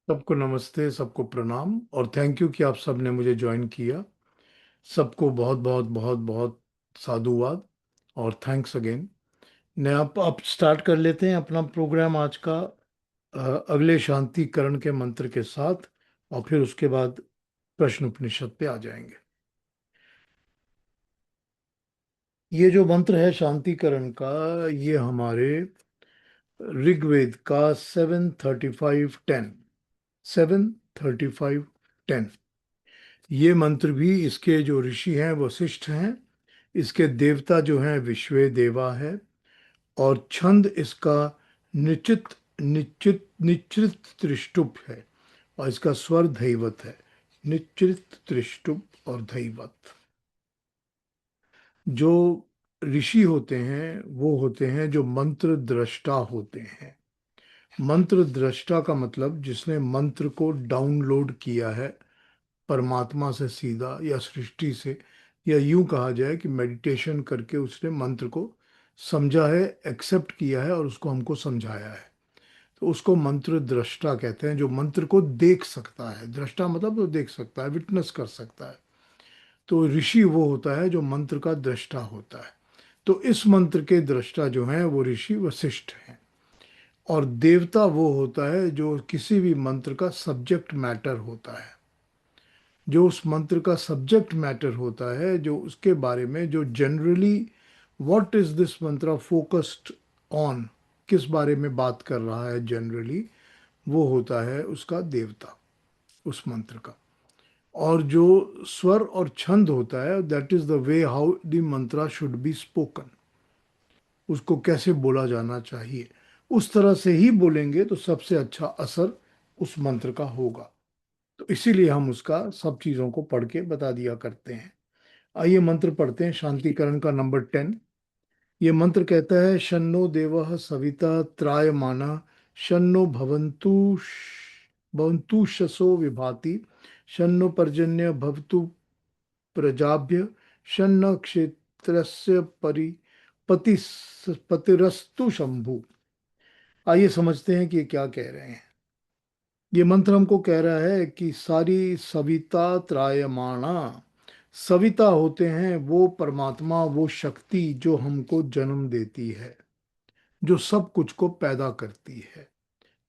सबको नमस्ते, सबको प्रणाम और थैंक यू कि आप सब ने मुझे ज्वाइन किया। सबको बहुत बहुत बहुत बहुत साधुवाद और थैंक्स अगेन। मैं आप स्टार्ट कर लेते हैं अपना प्रोग्राम आज का अगले शांतिकरण के मंत्र के साथ, और फिर उसके बाद प्रश्न उपनिषद पे आ जाएंगे। ये जो मंत्र है शांतिकरण का, ये हमारे ऋग्वेद का 7:35:10, 7:35:10। ये मंत्र भी, इसके जो ऋषि हैं वशिष्ठ हैं, इसके देवता जो हैं विश्वे देवा है, और छंद इसका निश्चित निश्चित निश्चित त्रिष्टुप है, और इसका स्वर धैवत है। निश्चित त्रिष्टुप और धैवत। जो ऋषि होते हैं वो होते हैं जो मंत्र दृष्टा होते हैं। मंत्र दृष्टा का मतलब जिसने मंत्र को डाउनलोड किया है परमात्मा से सीधा या सृष्टि से, या यूं कहा जाए कि मेडिटेशन करके उसने मंत्र को समझा है, एक्सेप्ट किया है और उसको हमको समझाया है। तो उसको मंत्र दृष्टा कहते हैं, जो मंत्र को देख सकता है। दृष्टा मतलब तो देख सकता है, विटनेस कर सकता है। तो ऋषि वो होता है जो मंत्र का दृष्टा होता है। तो इस मंत्र के दृष्टा जो हैं वो ऋषि वशिष्ठ हैं। और देवता वो होता है जो किसी भी मंत्र का सब्जेक्ट मैटर होता है। जो उस मंत्र का सब्जेक्ट मैटर होता है, जो उसके बारे में, जो जनरली व्हाट इज दिस मंत्र फोकस्ड ऑन, किस बारे में बात कर रहा है जनरली, वो होता है उसका देवता, उस मंत्र का। और जो स्वर और छंद होता है, that is the way how the Mantra should be spoken. उसको कैसे बोला जाना चाहिए, उस तरह से ही बोलेंगे तो सबसे अच्छा असर उस मंत्र का होगा। तो इसीलिए हम उसका सब चीज़ों को पढ़ के बता दिया करते हैं। आइए मंत्र पढ़ते हैं शांतिकरण का नंबर 10। ये मंत्र कहता है, शन्नो देवः सविता त्रायमाना, शन्नो भवन्तु शसो विभाति, शन्नो पर्जन्य भवतु प्रजाभ्य, शन्न क्षेत्रस्य पति पतिरस्तु शंभु। आइए समझते हैं कि ये क्या कह रहे हैं। ये मंत्र हमको कह रहा है कि सारी सविता त्रायमाणा, सविता होते हैं वो परमात्मा, वो शक्ति जो हमको जन्म देती है, जो सब कुछ को पैदा करती है,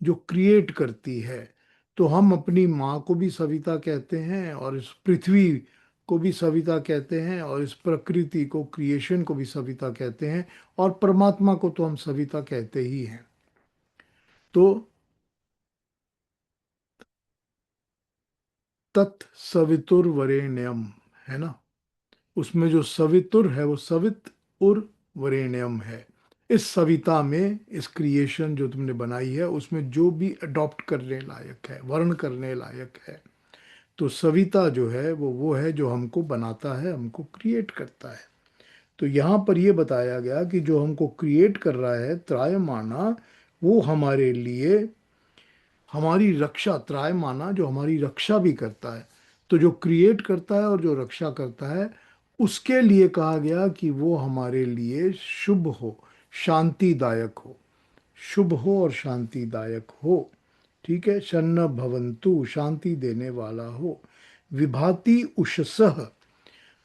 जो क्रिएट करती है। तो हम अपनी माँ को भी सविता कहते हैं, और इस पृथ्वी को भी सविता कहते हैं, और इस प्रकृति को, क्रिएशन को भी सविता कहते हैं, और परमात्मा को तो हम सविता कहते ही हैं। तो तत्सवितुर्वरेण्यम है ना, उसमें जो सवितुर है वो सवित उर वरेण्यम है। इस सविता में, इस क्रिएशन जो तुमने बनाई है उसमें जो भी अडॉप्ट करने लायक है, वर्ण करने लायक है, तो सविता जो है वो है जो हमको बनाता है, हमको क्रिएट करता है। तो यहाँ पर ये बताया गया कि जो हमको क्रिएट कर रहा है त्रायमाना, वो हमारे लिए हमारी रक्षा, त्रायमाना जो हमारी रक्षा भी करता है। तो जो क्रिएट करता है और जो रक्षा करता है, उसके लिए कहा गया कि वो हमारे लिए शुभ हो, शांतिदायक हो। शुभ हो और शांतिदायक हो। ठीक है, शन्न भवंतु, शांति देने वाला हो। विभाति उषसः,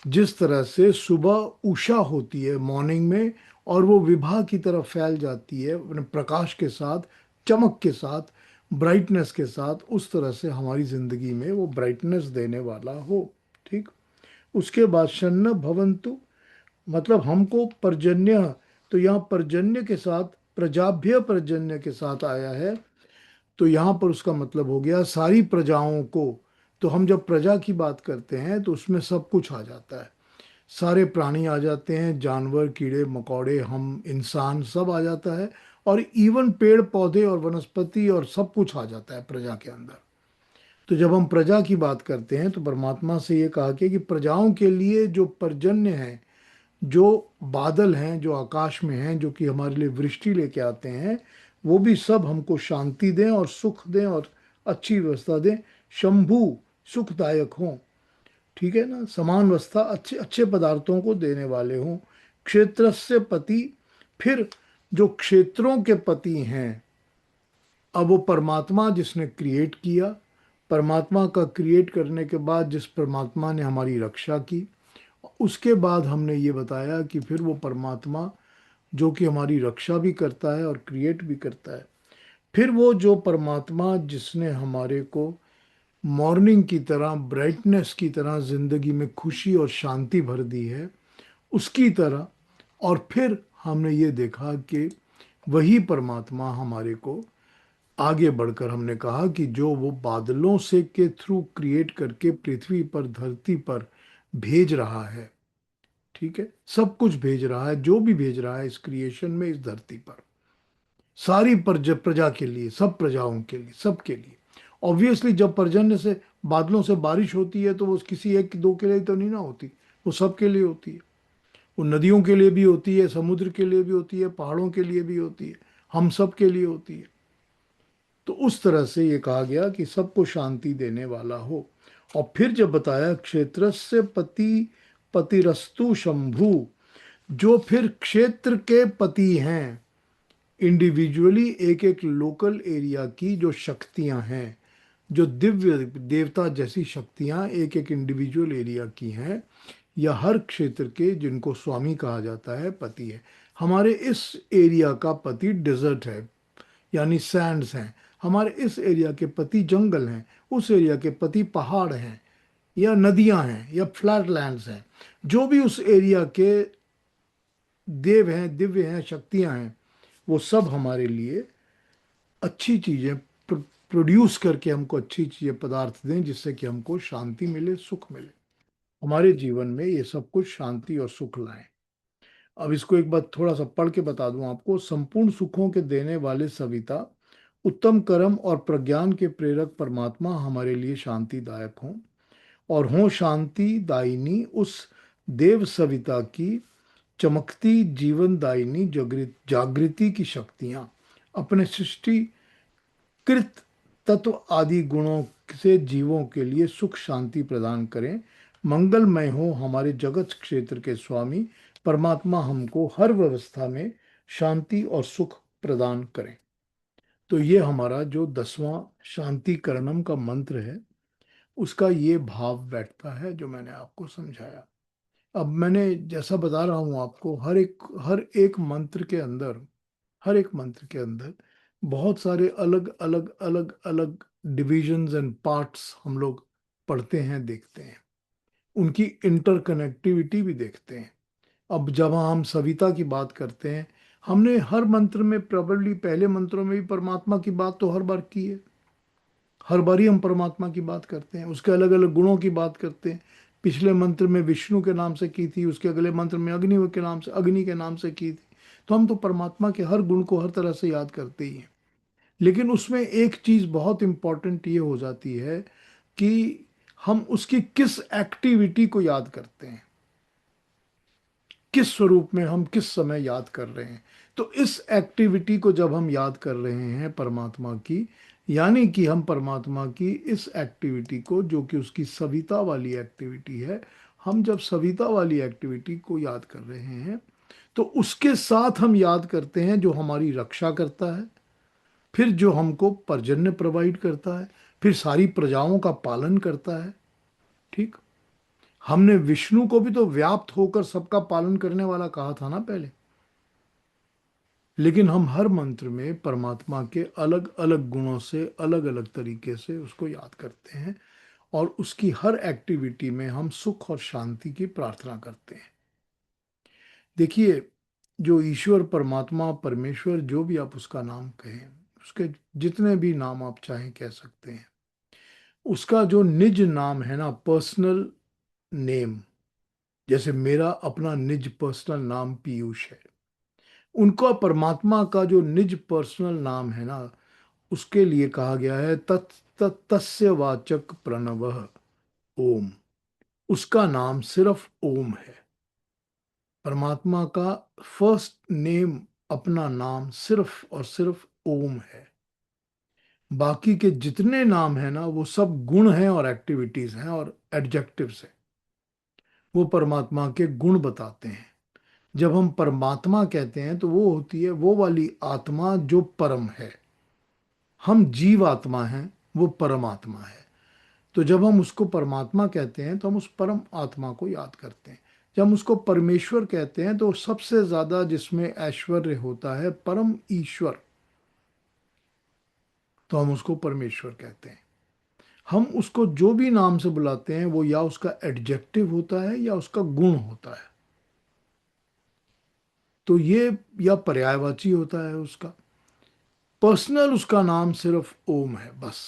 जिस तरह से सुबह उषा होती है मॉर्निंग में, और वो विभा की तरफ फैल जाती है अपने प्रकाश के साथ, चमक के साथ, ब्राइटनेस के साथ, उस तरह से हमारी जिंदगी में वो ब्राइटनेस देने वाला हो। ठीक। उसके बाद शन्न भवंतु, मतलब हमको पर्जन्य, तो यहाँ पर्जन्य के साथ प्रजाभ्य पर्जन्य के साथ आया है। तो यहाँ पर उसका मतलब हो गया सारी प्रजाओं को। तो हम जब प्रजा की बात करते हैं तो उसमें सब कुछ आ जाता है। सारे प्राणी आ जाते हैं, जानवर, कीड़े मकोड़े, हम इंसान, सब आ जाता है। और इवन पेड़ पौधे और वनस्पति और सब कुछ आ जाता है प्रजा के अंदर। तो जब हम प्रजा की बात करते हैं तो परमात्मा से ये कहा कि प्रजाओं के लिए जो पर्जन्य है, जो बादल हैं जो आकाश में हैं, जो कि हमारे लिए वृष्टि लेके आते हैं, वो भी सब हमको शांति दें और सुख दें और अच्छी व्यवस्था दें। शंभु, सुखदायक हों। ठीक है ना, समान व्यवस्था, अच्छे अच्छे पदार्थों को देने वाले हों। क्षेत्र से पति, फिर जो क्षेत्रों के पति हैं, अब वो परमात्मा जिसने क्रिएट किया, परमात्मा का क्रिएट करने के बाद जिस परमात्मा ने हमारी रक्षा की, उसके बाद हमने ये बताया कि फिर वो परमात्मा जो कि हमारी रक्षा भी करता है और क्रिएट भी करता है, फिर वो जो परमात्मा जिसने हमारे को मॉर्निंग की तरह, ब्राइटनेस की तरह ज़िंदगी में खुशी और शांति भर दी है, उसकी तरह, और फिर हमने ये देखा कि वही परमात्मा हमारे को आगे बढ़कर हमने कहा कि जो वो बादलों से के थ्रू क्रिएट करके पृथ्वी पर, धरती पर भेज रहा है, ठीक है, सब कुछ भेज रहा है, जो भी भेज रहा है इस क्रिएशन में, इस धरती पर, सारी प्रजा के लिए, सब प्रजाओं के लिए, सबके लिए। ऑब्वियसली जब पर्जन्य से, बादलों से बारिश होती है तो वो किसी एक दो के लिए तो नहीं ना होती, वो सबके लिए होती है। वो नदियों के लिए भी होती है, समुद्र के लिए भी होती है, पहाड़ों के लिए भी होती है, हम सब के लिए होती है। तो उस तरह से ये कहा गया कि सबको शांति देने वाला हो। और फिर जब बताया क्षेत्रस्य पति पतिरस्तु शंभु, जो फिर क्षेत्र के पति हैं, इंडिविजुअली एक एक लोकल एरिया की जो शक्तियां हैं, जो दिव्य देवता जैसी शक्तियां एक एक इंडिविजुअल एरिया की हैं, या हर क्षेत्र के जिनको स्वामी कहा जाता है, पति है। हमारे इस एरिया का पति डिजर्ट है, यानी सैंड्स हैं। हमारे इस एरिया के पति जंगल हैं, उस एरिया के पति पहाड़ हैं, या नदियां हैं, या फ्लैट लैंड्स हैं। जो भी उस एरिया के देव हैं, दिव्य हैं, शक्तियां हैं, वो सब हमारे लिए अच्छी चीजें प्रोड्यूस करके हमको अच्छी चीजें, पदार्थ दें, जिससे कि हमको शांति मिले, सुख मिले, हमारे जीवन में ये सब कुछ शांति और सुख लाएं। अब इसको एक बार थोड़ा सा पढ़ के बता दूं आपको। संपूर्ण सुखों के देने वाले सविता, उत्तम कर्म और प्रज्ञान के प्रेरक परमात्मा हमारे लिए शांतिदायक हों, और हों शांति दायिनी उस देव सविता की चमकती जीवनदायिनी जागृति की शक्तियां अपने सृष्टि कृत तत्व आदि गुणों से जीवों के लिए सुख शांति प्रदान करें। मंगलमय हो हमारे जगत क्षेत्र के स्वामी परमात्मा, हमको हर व्यवस्था में शांति और सुख प्रदान करें। तो ये हमारा जो 10वां शांति करणम का मंत्र है, उसका ये भाव बैठता है जो मैंने आपको समझाया। अब मैंने जैसा बता रहा हूँ आपको, हर एक मंत्र के अंदर, हर एक मंत्र के अंदर बहुत सारे अलग अलग अलग अलग डिविजन्स एंड पार्ट्स हम लोग पढ़ते हैं, देखते हैं, उनकी इंटरकनेक्टिविटी भी देखते हैं। अब जब हम सविता की बात करते हैं, हमने हर मंत्र में, प्रोबेबली पहले मंत्रों में भी परमात्मा की बात तो हर बार की है, हर बार ही हम परमात्मा की बात करते हैं, उसके अलग अलग गुणों की बात करते हैं। पिछले मंत्र में विष्णु के नाम से की थी, उसके अगले मंत्र में अग्नि के नाम से की थी। तो हम तो परमात्मा के हर गुण को हर तरह से याद करते ही हैं। लेकिन उसमें एक चीज बहुत इंपॉर्टेंट ये हो जाती है कि हम उसकी किस एक्टिविटी को याद करते हैं, किस स्वरूप में हम किस समय याद कर रहे हैं। तो इस एक्टिविटी को जब हम याद कर रहे हैं परमात्मा की, यानी कि हम परमात्मा की इस एक्टिविटी को, जो कि उसकी सविता वाली एक्टिविटी है, हम जब सविता वाली एक्टिविटी को याद कर रहे हैं, तो उसके साथ हम याद करते हैं जो हमारी रक्षा करता है, फिर जो हमको पर्जन्य प्रोवाइड करता है, फिर सारी प्रजाओं का पालन करता है। ठीक, हमने विष्णु को भी तो व्याप्त होकर सबका पालन करने वाला कहा था ना पहले। लेकिन हम हर मंत्र में परमात्मा के अलग अलग गुणों से, अलग अलग तरीके से उसको याद करते हैं, और उसकी हर एक्टिविटी में हम सुख और शांति की प्रार्थना करते हैं। देखिए, जो ईश्वर, परमात्मा, परमेश्वर, जो भी आप उसका नाम कहें, उसके जितने भी नाम आप चाहें कह सकते हैं, उसका जो निज नाम है ना, पर्सनल नेम, जैसे मेरा अपना निज पर्सनल नाम पीयूष है, उनका परमात्मा का जो निज पर्सनल नाम है ना, उसके लिए कहा गया है तत् तस्य वाचक प्रणवः ओम। उसका नाम सिर्फ ओम है। परमात्मा का फर्स्ट नेम, अपना नाम सिर्फ और सिर्फ ओम है। बाकी के जितने नाम है ना, वो सब गुण हैं और एक्टिविटीज हैं और एडजेक्टिव्स हैं। वो परमात्मा के गुण बताते हैं। जब हम परमात्मा कहते हैं तो वो होती है वो वाली आत्मा जो परम है। हम जीव आत्मा हैं, वो परमात्मा है। तो जब हम उसको परमात्मा कहते हैं तो हम उस परम आत्मा को याद करते हैं। जब हम उसको परमेश्वर कहते हैं तो सबसे ज्यादा जिसमें ऐश्वर्य होता है, परम ईश्वर, तो हम उसको परमेश्वर कहते हैं। हम उसको जो भी नाम से बुलाते हैं वो या उसका एडजेक्टिव होता है या उसका गुण होता है। तो ये या पर्यायवाची होता है उसका। पर्सनल उसका नाम सिर्फ ओम है बस।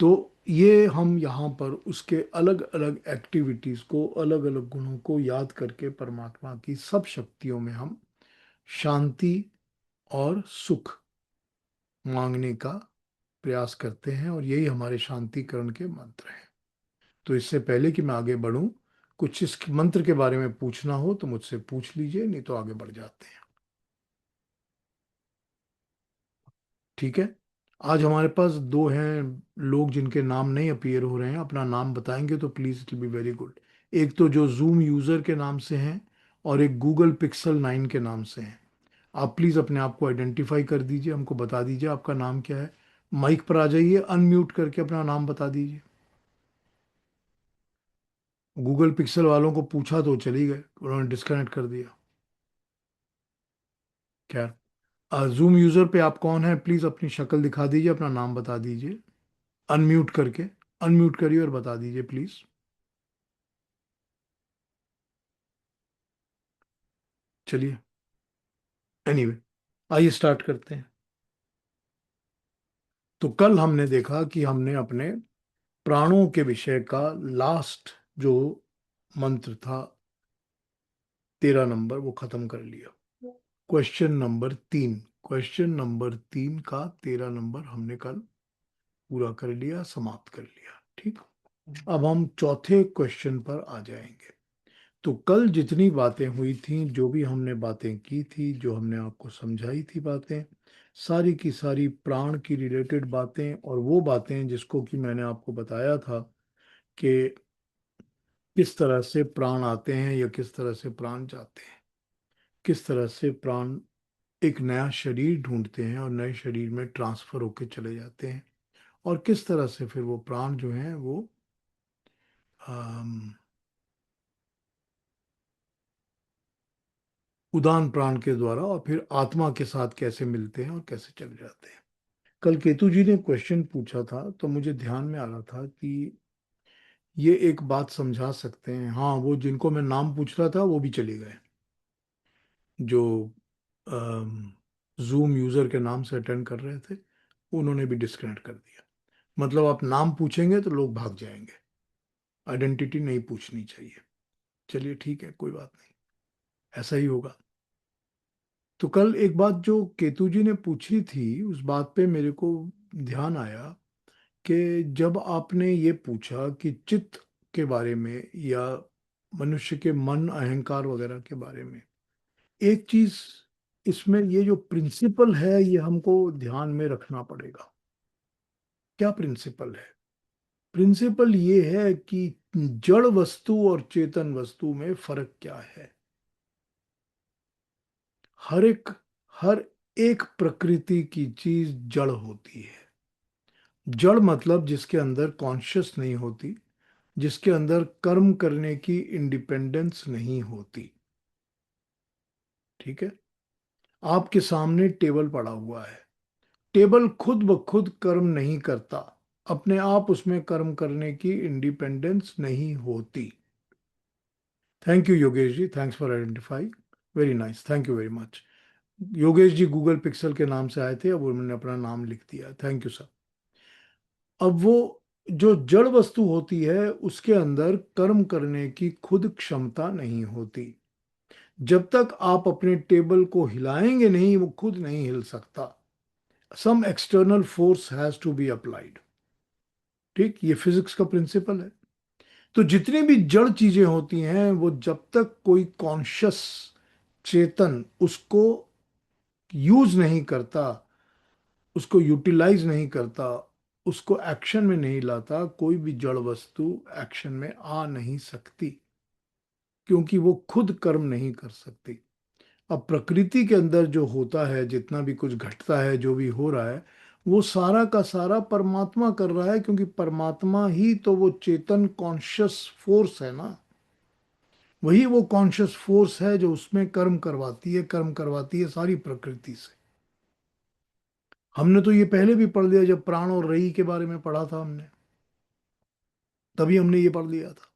तो ये हम यहाँ पर उसके अलग अलग एक्टिविटीज को, अलग अलग गुणों को याद करके परमात्मा की सब शक्तियों में हम शांति और सुख मांगने का प्रयास करते हैं, और यही हमारे शांतिकरण के मंत्र हैं। तो इससे पहले कि मैं आगे बढ़ूं, कुछ इस मंत्र के बारे में पूछना हो तो मुझसे पूछ लीजिए, नहीं तो आगे बढ़ जाते हैं। ठीक है। आज हमारे पास दो हैं लोग जिनके नाम नहीं अपीयर हो रहे हैं, अपना नाम बताएंगे तो please it will be very good. एक तो जो जूम यूजर के नाम से हैं, और एक गूगल पिक्सल 9 के नाम से हैं। आप प्लीज अपने आप को आइडेंटिफाई कर दीजिए, हमको बता दीजिए आपका नाम क्या है। माइक पर आ जाइए, अनम्यूट करके अपना नाम बता दीजिए। गूगल पिक्सल वालों को पूछा तो चली गए, उन्होंने डिस्कनेक्ट कर दिया। खैर, जूम यूजर पे आप कौन है, प्लीज अपनी शक्ल दिखा दीजिए, अपना नाम बता दीजिए। अनम्यूट करके, अनम्यूट करिए और बता दीजिए प्लीज। चलिए, एनीवे, आइए स्टार्ट करते हैं। तो कल हमने देखा कि हमने अपने प्राणों के विषय का लास्ट जो मंत्र था, 13 नंबर, वो खत्म कर लिया। क्वेश्चन नंबर 3 का 13 नंबर हमने कल पूरा कर लिया, समाप्त कर लिया। ठीक। अब हम चौथे क्वेश्चन पर आ जाएंगे। तो कल जितनी बातें हुई थी, जो भी हमने बातें की थी, जो हमने आपको समझाई थी बातें, सारी की सारी प्राण की रिलेटेड बातें, और वो बातें जिसको कि मैंने आपको बताया था कि किस तरह से प्राण आते हैं या किस तरह से प्राण जाते हैं, किस तरह से प्राण एक नया शरीर ढूंढते हैं और नए शरीर में ट्रांसफर होके चले जाते हैं, और किस तरह से फिर वो प्राण जो हैं वो अम, उदान प्राण के द्वारा और फिर आत्मा के साथ कैसे मिलते हैं और कैसे चले जाते हैं। कल केतु जी ने क्वेश्चन पूछा था तो मुझे ध्यान में आ रहा था कि ये एक बात समझा सकते हैं। हाँ, वो जिनको मैं नाम पूछ रहा था वो भी चले गए, जो जूम यूजर के नाम से अटेंड कर रहे थे, उन्होंने भी डिस्कनेक्ट कर दिया। मतलब आप नाम पूछेंगे तो लोग भाग जाएंगे, आइडेंटिटी नहीं पूछनी चाहिए। चलिए ठीक है, कोई बात नहीं, ऐसा ही होगा। तो कल एक बात जो केतु जी ने पूछी थी, उस बात पे मेरे को ध्यान आया कि जब आपने ये पूछा कि चित्त के बारे में या मनुष्य के मन, अहंकार वगैरह के बारे में, एक चीज इसमें ये जो प्रिंसिपल है ये हमको ध्यान में रखना पड़ेगा। क्या प्रिंसिपल है? प्रिंसिपल ये है कि जड़ वस्तु और चेतन वस्तु में फर्क क्या है। हर एक हर एक प्रकृति की चीज जड़ होती है। जड़ मतलब जिसके अंदर कॉन्शियस नहीं होती, जिसके अंदर कर्म करने की इंडिपेंडेंस नहीं होती। ठीक है। आपके सामने टेबल पड़ा हुआ है, टेबल खुद ब खुद कर्म नहीं करता, अपने आप उसमें कर्म करने की इंडिपेंडेंस नहीं होती। Thank you Yogesh ji, thanks for identify, very nice, thank you very much. Yogesh ji Google Pixel के नाम से आए थे, अब उन्होंने अपना नाम लिख दिया, थैंक यू सर। अब वो जो जड़ वस्तु होती है उसके अंदर कर्म करने की खुद क्षमता नहीं होती। जब तक आप अपने टेबल को हिलाएंगे नहीं, वो खुद नहीं हिल सकता। Some external force has to be applied. ठीक, ये फिजिक्स का प्रिंसिपल है। तो जितनी भी जड़ चीजें होती हैं, वो जब तक कोई कॉन्शियस चेतन उसको यूज नहीं करता, उसको यूटिलाइज नहीं करता, उसको एक्शन में नहीं लाता, कोई भी जड़ वस्तु एक्शन में आ नहीं सकती, क्योंकि वो खुद कर्म नहीं कर सकती। अब प्रकृति के अंदर जो होता है, जितना भी कुछ घटता है, जो भी हो रहा है, वो सारा का सारा परमात्मा कर रहा है, क्योंकि परमात्मा ही तो वो चेतन कॉन्शियस फोर्स है ना। वही वो कॉन्शियस फोर्स है जो उसमें कर्म करवाती है सारी प्रकृति से। हमने तो ये पहले भी पढ़ लिया, जब प्राण और रई के बारे में पढ़ा था हमने, तभी हमने ये पढ़ लिया था।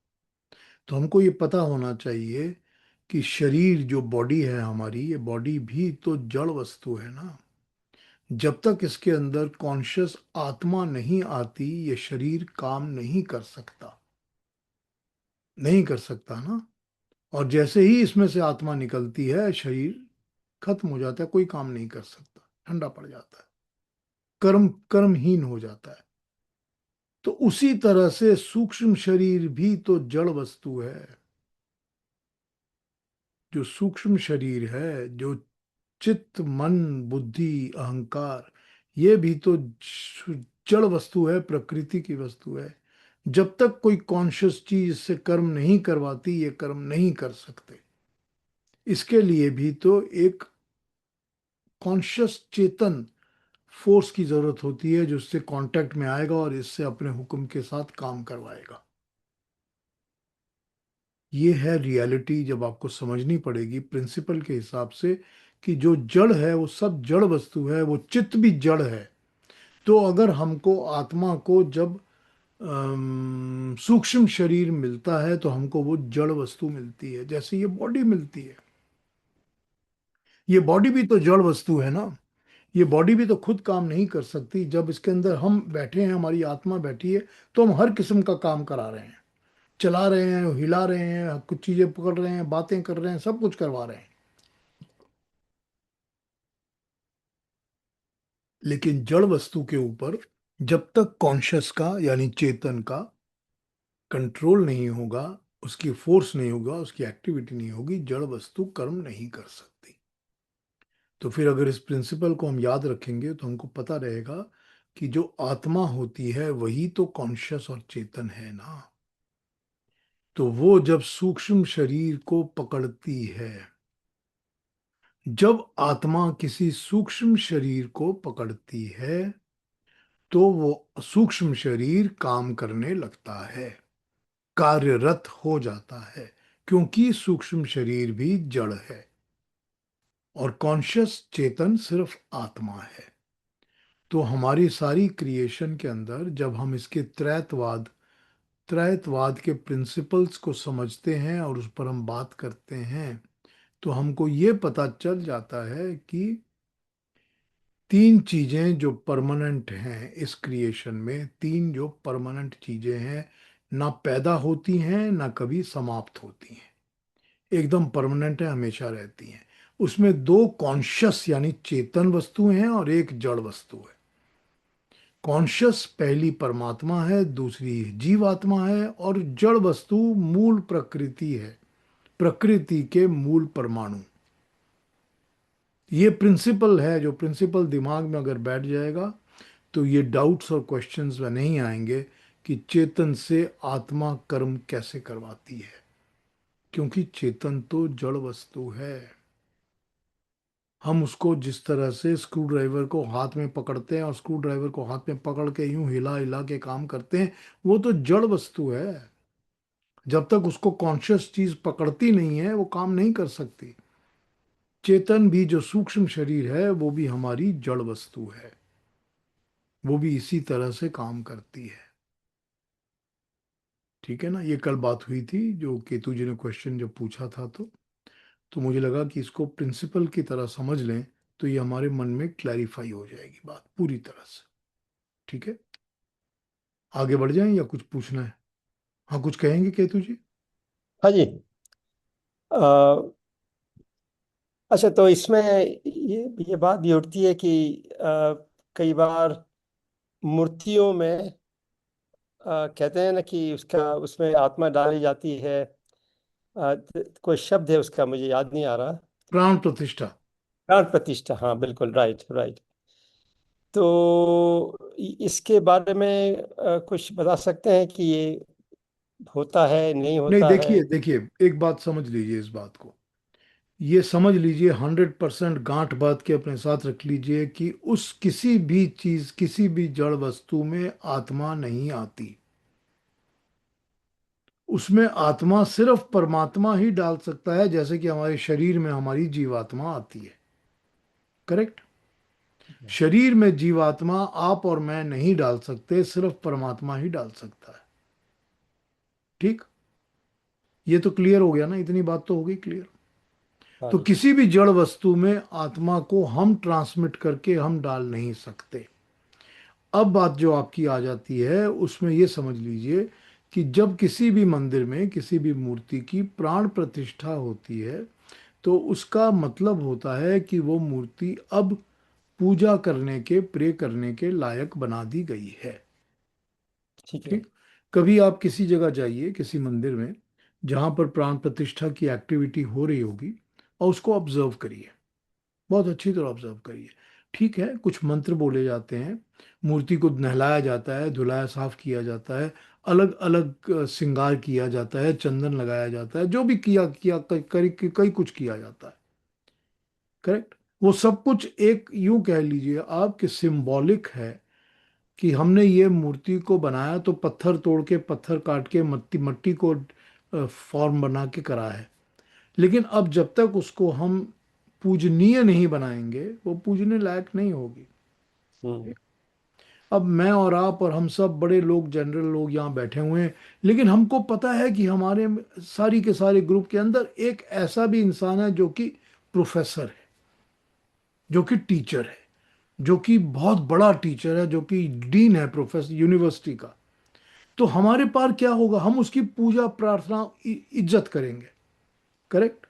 तो हमको ये पता होना चाहिए कि शरीर जो बॉडी है हमारी, ये बॉडी भी तो जड़ वस्तु है ना। जब तक इसके अंदर कॉन्शियस आत्मा नहीं आती, ये शरीर काम नहीं कर सकता, नहीं कर सकता ना। और जैसे ही इसमें से आत्मा निकलती है, शरीर खत्म हो जाता है, कोई काम नहीं कर सकता, ठंडा पड़ जाता है, कर्महीन हो जाता है। तो उसी तरह से सूक्ष्म शरीर भी तो जड़ वस्तु है। जो सूक्ष्म शरीर है, जो चित्त मन बुद्धि अहंकार, ये भी तो जड़ वस्तु है, प्रकृति की वस्तु है। जब तक कोई कॉन्शियस चीज से कर्म नहीं करवाती, ये कर्म नहीं कर सकते। इसके लिए भी तो एक कॉन्शियस चेतन फोर्स की जरूरत होती है, जो इससे कांटेक्ट में आएगा और इससे अपने हुक्म के साथ काम करवाएगा। ये है रियलिटी, जब आपको समझनी पड़ेगी प्रिंसिपल के हिसाब से, कि जो जड़ है वो सब जड़ वस्तु है, वो चित्त भी जड़ है। तो अगर हमको आत्मा को जब सूक्ष्म शरीर मिलता है, तो हमको वो जड़ वस्तु मिलती है, जैसे ये बॉडी मिलती है। ये बॉडी भी तो जड़ वस्तु है ना। ये बॉडी भी तो खुद काम नहीं कर सकती। जब इसके अंदर हम बैठे हैं, हमारी आत्मा बैठी है, तो हम हर किस्म का काम करा रहे हैं, चला रहे हैं, हिला रहे हैं, कुछ चीजें पकड़ रहे हैं, बातें कर रहे हैं, सब कुछ करवा रहे हैं। लेकिन जड़ वस्तु के ऊपर जब तक कॉन्शियस का यानी चेतन का कंट्रोल नहीं होगा, उसकी फोर्स नहीं होगा, उसकी एक्टिविटी नहीं होगी, जड़ वस्तु कर्म नहीं कर सकती। तो फिर अगर इस प्रिंसिपल को हम याद रखेंगे, तो हमको पता रहेगा कि जो आत्मा होती है वही तो कॉन्शियस और चेतन है ना। तो वो जब सूक्ष्म शरीर को पकड़ती है, जब आत्मा किसी सूक्ष्म शरीर को पकड़ती है, तो वो सूक्ष्म शरीर काम करने लगता है, कार्यरत हो जाता है, क्योंकि सूक्ष्म शरीर भी जड़ है और कॉन्शियस चेतन सिर्फ आत्मा है। तो हमारी सारी क्रिएशन के अंदर जब हम इसके त्रैतवाद के प्रिंसिपल्स को समझते हैं और उस पर हम बात करते हैं, तो हमको ये पता चल जाता है कि तीन चीजें जो परमानेंट हैं इस क्रिएशन में, तीन जो परमानेंट चीजें हैं, ना पैदा होती हैं ना कभी समाप्त होती हैं, एकदम परमानेंट है, हमेशा रहती हैं। उसमें दो कॉन्शियस यानी चेतन वस्तु हैं और एक जड़ वस्तु है। कॉन्शियस पहली परमात्मा है, दूसरी जीवात्मा है, और जड़ वस्तु मूल प्रकृति है, प्रकृति के मूल परमाणु। ये प्रिंसिपल है, जो प्रिंसिपल दिमाग में अगर बैठ जाएगा, तो ये डाउट्स और क्वेश्चंस में नहीं आएंगे कि चेतन से आत्मा कर्म कैसे करवाती है, क्योंकि चेतन तो जड़ वस्तु है। हम उसको जिस तरह से स्क्रू ड्राइवर को हाथ में पकड़ते हैं और स्क्रू ड्राइवर को हाथ में पकड़ के यूं हिला हिला के काम करते हैं, वो तो जड़ वस्तु है। जब तक उसको कॉन्शियस चीज पकड़ती नहीं है, वो काम नहीं कर सकती। चेतन भी जो सूक्ष्म शरीर है, वो भी हमारी जड़ वस्तु है, वो भी इसी तरह से काम करती है। ठीक है ना। ये कल बात हुई थी, जो केतु जी ने क्वेश्चन जब पूछा था, तो मुझे लगा कि इसको प्रिंसिपल की तरह समझ लें, तो ये हमारे मन में क्लैरिफाई हो जाएगी बात पूरी तरह से। ठीक है, आगे बढ़ जाएं या कुछ पूछना है? हाँ, कुछ कहेंगे केतु जी? हाँ जी। अच्छा, तो इसमें ये बात भी उठती है कि कई बार मूर्तियों में कहते हैं ना कि उसका उसमें आत्मा डाली जाती है। कोई शब्द है उसका, मुझे याद नहीं आ रहा। प्राण प्रतिष्ठा। प्राण प्रतिष्ठा, हाँ बिल्कुल, राइट राइट। तो इसके बारे में कुछ बता सकते हैं कि ये होता है नहीं नहीं, होता है? देखिए देखिए, एक बात समझ लीजिए इस बात को। ये समझ लीजिए, 100% गांठ बांध के अपने साथ रख लीजिए कि उस किसी भी चीज, किसी भी जड़ वस्तु में आत्मा नहीं आती। उसमें आत्मा सिर्फ परमात्मा ही डाल सकता है, जैसे कि हमारे शरीर में हमारी जीवात्मा आती है। करेक्ट। ठीक है। शरीर में जीवात्मा आप और मैं नहीं डाल सकते, सिर्फ परमात्मा ही डाल सकता है। ठीक। ये तो क्लियर हो गया ना, इतनी बात तो हो गई क्लियर। हाँ तो जी। किसी भी जड़ वस्तु में आत्मा को हम ट्रांसमिट करके हम डाल नहीं सकते। अब बात जो आपकी आ जाती है उसमें ये समझ लीजिए कि जब किसी भी मंदिर में किसी भी मूर्ति की प्राण प्रतिष्ठा होती है, तो उसका मतलब होता है कि वो मूर्ति अब पूजा करने के, प्रे करने के लायक बना दी गई है। ठीक है। ठीक। कभी आप किसी जगह जाइए, किसी मंदिर में जहां पर प्राण प्रतिष्ठा की एक्टिविटी हो रही होगी, और उसको ऑब्जर्व करिए, बहुत अच्छी तरह ऑब्जर्व करिए। ठीक है, कुछ मंत्र बोले जाते हैं, मूर्ति को नहलाया जाता है, धुलाया साफ किया जाता है, अलग अलग श्रृंगार किया जाता है, चंदन लगाया जाता है, जो भी किया किया कई कुछ किया जाता है। करेक्ट। वो सब कुछ एक यूं कह लीजिए आप कि सिंबॉलिक है, कि हमने ये मूर्ति को बनाया तो पत्थर तोड़ के, पत्थर काट के, मट्टी मट्टी को फॉर्म बना के करा है। लेकिन अब जब तक उसको हम पूजनीय नहीं बनाएंगे, वो पूजने लायक नहीं होगी। हम्म। अब मैं और आप और हम सब बड़े लोग, जनरल लोग यहाँ बैठे हुए हैं, लेकिन हमको पता है कि हमारे सारी के सारे ग्रुप के अंदर एक ऐसा भी इंसान है जो कि प्रोफेसर है, जो कि टीचर है, जो कि बहुत बड़ा टीचर है, जो कि डीन है प्रोफेसर यूनिवर्सिटी का। तो हमारे पार क्या होगा, हम उसकी पूजा प्रार्थना इज्जत करेंगे। करेक्ट।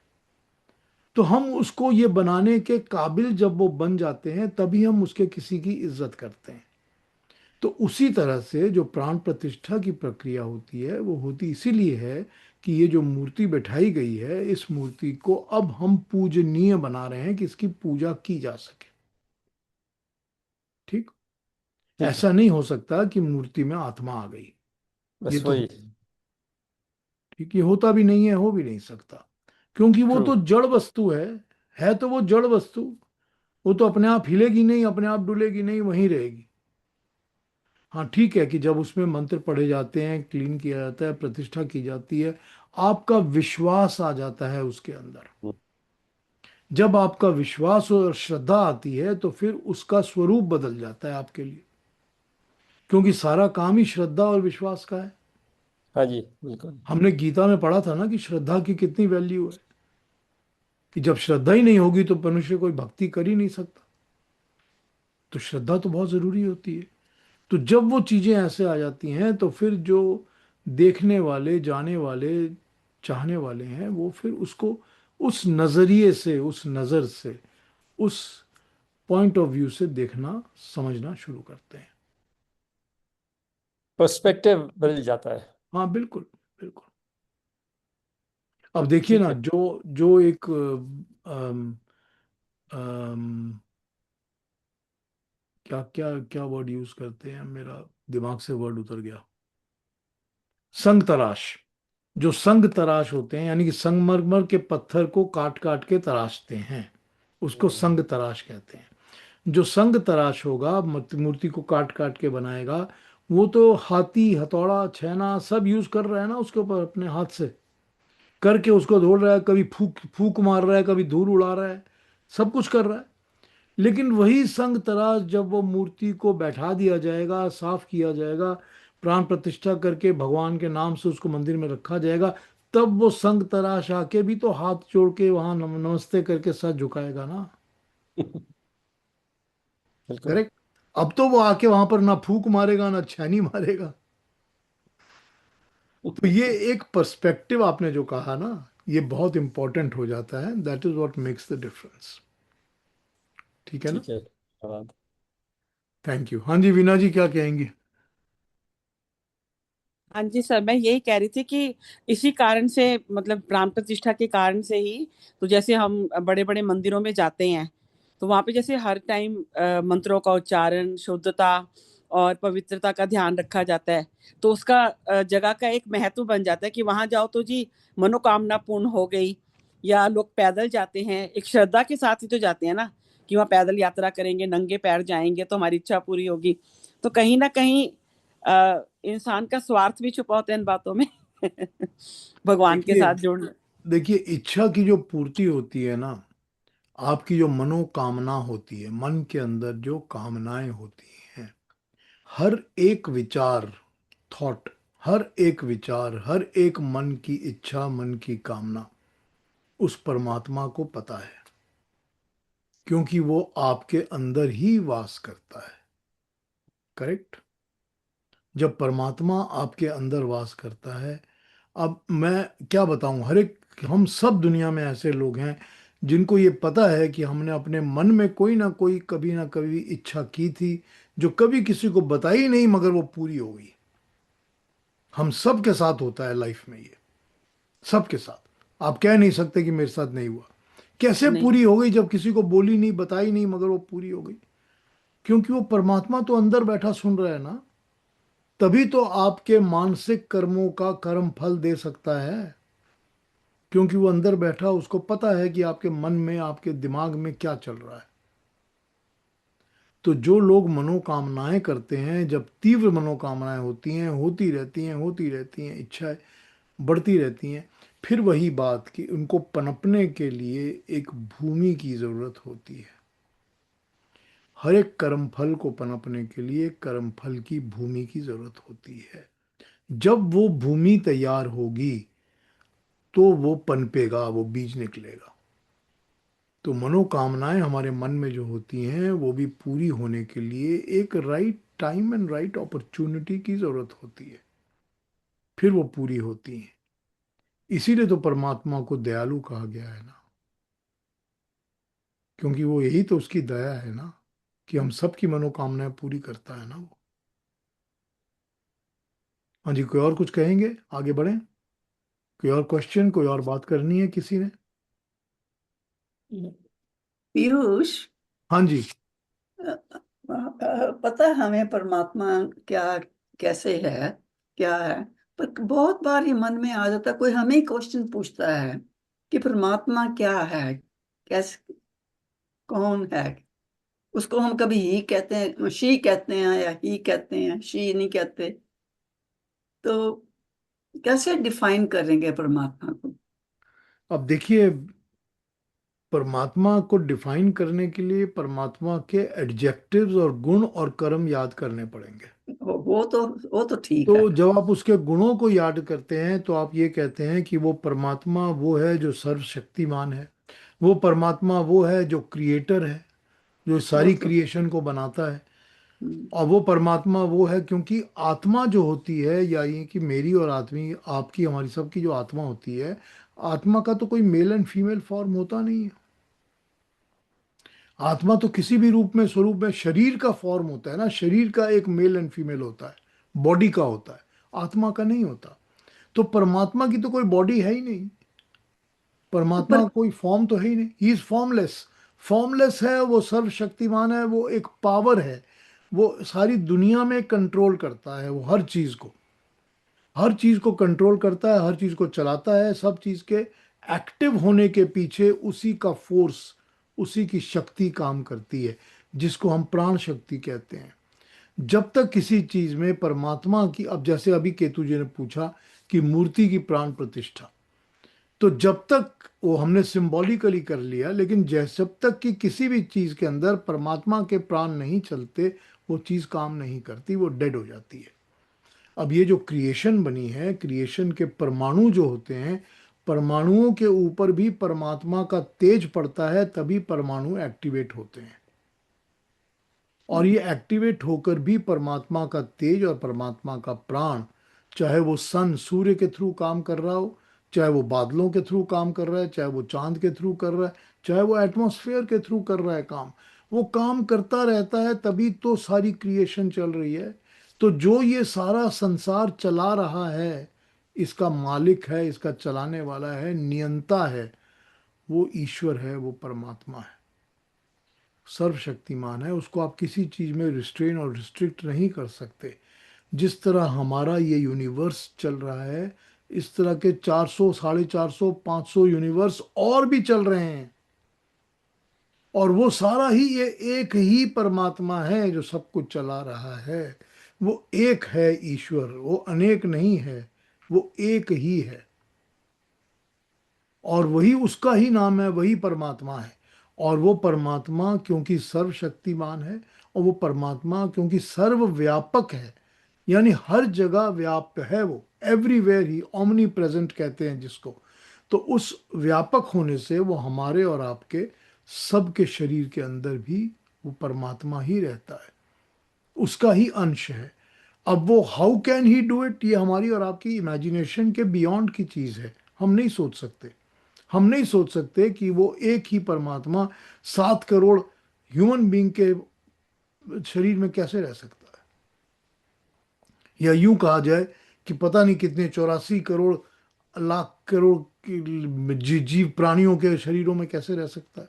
तो हम उसको ये बनाने के काबिल जब वो बन जाते हैं, तभी हम उसके किसी की इज्जत करते हैं। तो उसी तरह से जो प्राण प्रतिष्ठा की प्रक्रिया होती है, वो होती इसीलिए है कि ये जो मूर्ति बैठाई गई है, इस मूर्ति को अब हम पूजनीय बना रहे हैं कि इसकी पूजा की जा सके। ठीक। ठीक है। ऐसा नहीं हो सकता कि मूर्ति में आत्मा आ गई। ये बस तो वही। ठीक, ये होता भी नहीं है, हो भी नहीं सकता, क्योंकि वो ट्रू। तो जड़ वस्तु है तो वो जड़ वस्तु, वो तो अपने आप हिलेगी नहीं, अपने आप डुलेगी नहीं, वहीं रहेगी। हाँ ठीक है कि जब उसमें मंत्र पढ़े जाते हैं, क्लीन किया जाता है, प्रतिष्ठा की जाती है, आपका विश्वास आ जाता है उसके अंदर। जब आपका विश्वास और श्रद्धा आती है, तो फिर उसका स्वरूप बदल जाता है आपके लिए, क्योंकि सारा काम ही श्रद्धा और विश्वास का है। हाँ जी, बिल्कुल। हमने गीता में पढ़ा था ना कि श्रद्धा की कितनी वैल्यू है, कि जब श्रद्धा ही नहीं होगी तो मनुष्य कोई भक्ति कर ही नहीं सकता। तो श्रद्धा तो बहुत जरूरी होती है। तो जब वो चीजें ऐसे आ जाती हैं, तो फिर जो देखने वाले, जाने वाले, चाहने वाले हैं, वो फिर उसको उस नजरिए से, उस नजर से, उस पॉइंट ऑफ व्यू से देखना, समझना शुरू करते हैं। पर्सपेक्टिव बदल जाता है। हाँ बिल्कुल, बिल्कुल। अब देखिए ठीक ना, है। जो जो एक अम, अम, क्या क्या क्या वर्ड यूज करते हैं, मेरा दिमाग से वर्ड उतर गया। संग तराश। जो संग तराश होते हैं, यानी कि संगमरमर के पत्थर को काट काट के तराशते हैं, उसको हम्म। संग तराश कहते हैं। जो संग तराश होगा, मूर्ति को काट काट के बनाएगा, वो तो हाथी, हथौड़ा, छेना सब यूज कर रहा है ना उसके ऊपर, अपने हाथ से करके उसको धोड़ रहा है, कभी फूक फूक मार रहा है, कभी धूल उड़ा रहा है, सब कुछ कर रहा है। लेकिन वही संग तराश जब वो मूर्ति को बैठा दिया जाएगा, साफ किया जाएगा, प्राण प्रतिष्ठा करके भगवान के नाम से उसको मंदिर में रखा जाएगा, तब वो संग तराश आके भी तो हाथ जोड़ के वहां नमस्ते करके सर झुकाएगा ना। बिल्कुल। करेक्ट। अब तो वो आके वहां पर ना फूक मारेगा, ना छेनी मारेगा। तो ये एक पर्सपेक्टिव आपने जो कहा ना, ये बहुत इंपॉर्टेंट हो जाता है, that is what makes the difference. ठीक है ना। ठीक है, धन्यवाद। Thank you. हाँ जी, वीना जी क्या कहेंगी। हाँ जी सर, मैं यही कह रही थी कि इसी कारण से, मतलब प्राण प्रतिष्ठा के कारण से ही, तो जैसे हम बड़े बड़े मंदिरों में जाते हैं, तो वहां पे जैसे हर टाइम मंत्रों का उच्चारण, शुद्धता और पवित्रता का ध्यान रखा जाता है। तो उसका जगह का एक महत्व बन जाता है कि वहां जाओ तो जी मनोकामना पूर्ण हो गई। या लोग पैदल जाते हैं, एक श्रद्धा के साथ ही तो जाते हैं ना, कि वहाँ पैदल यात्रा करेंगे, नंगे पैर जाएंगे तो हमारी इच्छा पूरी होगी। तो कहीं ना कहीं इंसान का स्वार्थ भी छुपा होता है इन बातों में। भगवान के देखिए साथ जुड़ना। देखिए, इच्छा की जो पूर्ति होती है ना, आपकी जो मनोकामना होती है, मन के अंदर जो कामनाएं होती हैं, हर एक विचार, थॉट, हर एक विचार, हर एक मन की इच्छा, मन की कामना उस परमात्मा को पता है, क्योंकि वो आपके अंदर ही वास करता है। करेक्ट? जब परमात्मा आपके अंदर वास करता है, अब मैं क्या बताऊं, हर एक, हम सब दुनिया में ऐसे लोग हैं जिनको ये पता है कि हमने अपने मन में कोई ना कभी इच्छा की थी, जो कभी किसी को बताई नहीं, मगर वो पूरी हो गई। हम सब के साथ होता है लाइफ में ये, सबके साथ। आप कह नहीं सकते कि मेरे साथ नहीं हुआ। कैसे नहीं। पूरी हो गई? जब किसी को बोली नहीं, बताई नहीं, मगर वो पूरी हो गई, क्योंकि वो परमात्मा तो अंदर बैठा सुन रहा है ना। तभी तो आपके मानसिक कर्मों का कर्म फल दे सकता है, क्योंकि वो अंदर बैठा, उसको पता है कि आपके मन में, आपके दिमाग में क्या चल रहा है। तो जो लोग मनोकामनाएं करते हैं, जब तीव्र मनोकामनाएं होती हैं, होती रहती हैं, इच्छाएं बढ़ती रहती हैं, फिर वही बात कि उनको पनपने के लिए एक भूमि की जरूरत होती है। हर एक कर्म फल को पनपने के लिए कर्म फल की भूमि की जरूरत होती है। जब वो भूमि तैयार होगी तो वो पनपेगा, वो बीज निकलेगा। तो मनोकामनाएं हमारे मन में जो होती हैं, वो भी पूरी होने के लिए एक right time and right opportunity की जरूरत होती है, फिर वो पूरी होती हैं। इसीलिए तो परमात्मा को दयालु कहा गया है ना, क्योंकि वो, यही तो उसकी दया है ना, कि हम सबकी मनोकामनाएं पूरी करता है ना वो। हाँ जी, कोई और कुछ कहेंगे? आगे बढ़ें? कोई और क्वेश्चन, कोई और बात करनी है किसी ने? पीयूष, हाँ जी। पता है हमें परमात्मा क्या, कैसे है, क्या है, पर बहुत बार ये मन में आ जाता है, कोई हमें क्वेश्चन पूछता है कि परमात्मा क्या है, कैसे, कौन है। उसको हम कभी ही कहते हैं, शी कहते हैं, या ही कहते हैं, शी नहीं कहते। तो कैसे डिफाइन करेंगे परमात्मा को? अब देखिए, परमात्मा को डिफाइन करने के लिए परमात्मा के एडजेक्टिव्स और गुण और कर्म याद करने पड़ेंगे। वो तो ठीक है। तो जब आप उसके गुणों को याद करते हैं, तो आप ये कहते हैं कि वो परमात्मा वो है जो सर्वशक्तिमान है, वो परमात्मा वो है जो क्रिएटर है, जो वो सारी तो क्रिएशन को बनाता है। हम्म, और वो परमात्मा वो है, क्योंकि आत्मा जो होती है, या ये कि मेरी और आत्मी, आपकी, हमारी सबकी जो आत्मा होती है, आत्मा का तो कोई मेल एंड फीमेल फॉर्म होता नहीं है। आत्मा तो किसी भी रूप में, स्वरूप में, शरीर का फॉर्म होता है ना, शरीर का एक मेल एंड फीमेल होता है, बॉडी का होता है, आत्मा का नहीं होता। तो परमात्मा की तो कोई बॉडी है ही नहीं, परमात्मा पर का कोई फॉर्म तो है ही नहीं। He is formless. फॉर्मलेस है, वो सर्वशक्तिमान है, वो एक पावर है, वो सारी दुनिया में कंट्रोल करता है, वो हर चीज को, हर चीज को कंट्रोल करता है, हर चीज को चलाता है। सब चीज के एक्टिव होने के पीछे उसी का फोर्स, उसी की शक्ति काम करती है, जिसको हम प्राण शक्ति कहते हैं। जब तक किसी चीज में परमात्मा की, अब जैसे अभी केतु जी ने पूछा कि मूर्ति की प्राण प्रतिष्ठा, तो जब तक वो हमने सिंबॉलिकली कर लिया, लेकिन जैसे जब तक कि किसी भी चीज के अंदर परमात्मा के प्राण नहीं चलते, वो चीज काम नहीं करती, वो डेड हो जाती है। अब ये जो क्रिएशन बनी है, क्रिएशन के परमाणु जो होते हैं, परमाणुओं के ऊपर भी परमात्मा का तेज पड़ता है, तभी परमाणु एक्टिवेट होते हैं। और ये एक्टिवेट होकर भी परमात्मा का तेज और परमात्मा का प्राण, चाहे वो सन, सूर्य के थ्रू काम कर रहा हो, चाहे वो बादलों के थ्रू काम कर रहा है, चाहे वो चांद के थ्रू कर रहा है, चाहे वो एटमॉस्फेयर के थ्रू कर रहा है काम, वो काम करता रहता है, तभी तो सारी क्रिएशन चल रही है। तो जो ये सारा संसार चला रहा है, इसका मालिक है, इसका चलाने वाला है, नियंता है, वो ईश्वर है, वो परमात्मा है, सर्वशक्तिमान है। उसको आप किसी चीज में रिस्ट्रेन और रिस्ट्रिक्ट नहीं कर सकते। जिस तरह हमारा ये यूनिवर्स चल रहा है, इस तरह के 400, 450, 500 यूनिवर्स और भी चल रहे हैं, और वो सारा ही ये एक ही परमात्मा है जो सब कुछ चला रहा है। वो एक है ईश्वर, वो अनेक नहीं है, वो एक ही है, और वही उसका ही नाम है, वही परमात्मा है। और वो परमात्मा क्योंकि सर्वशक्तिमान है, और वो परमात्मा क्योंकि सर्वव्यापक है, यानी हर जगह व्याप्त है, वो एवरीवेयर ही, ओमनी प्रेजेंट कहते हैं जिसको। तो उस व्यापक होने से वो हमारे और आपके सबके शरीर के अंदर भी वो परमात्मा ही रहता है, उसका ही अंश है। अब वो how can he do it, ये हमारी और आपकी इमेजिनेशन के बियॉन्ड की चीज है। हम नहीं सोच सकते, हम नहीं सोच सकते कि वो एक ही परमात्मा 7 करोड़ ह्यूमन बीइंग के शरीर में कैसे रह सकता है। या यूं कहा जाए कि पता नहीं कितने 84 करोड़ लाख करोड़ जीव प्राणियों के शरीरों में कैसे रह सकता है।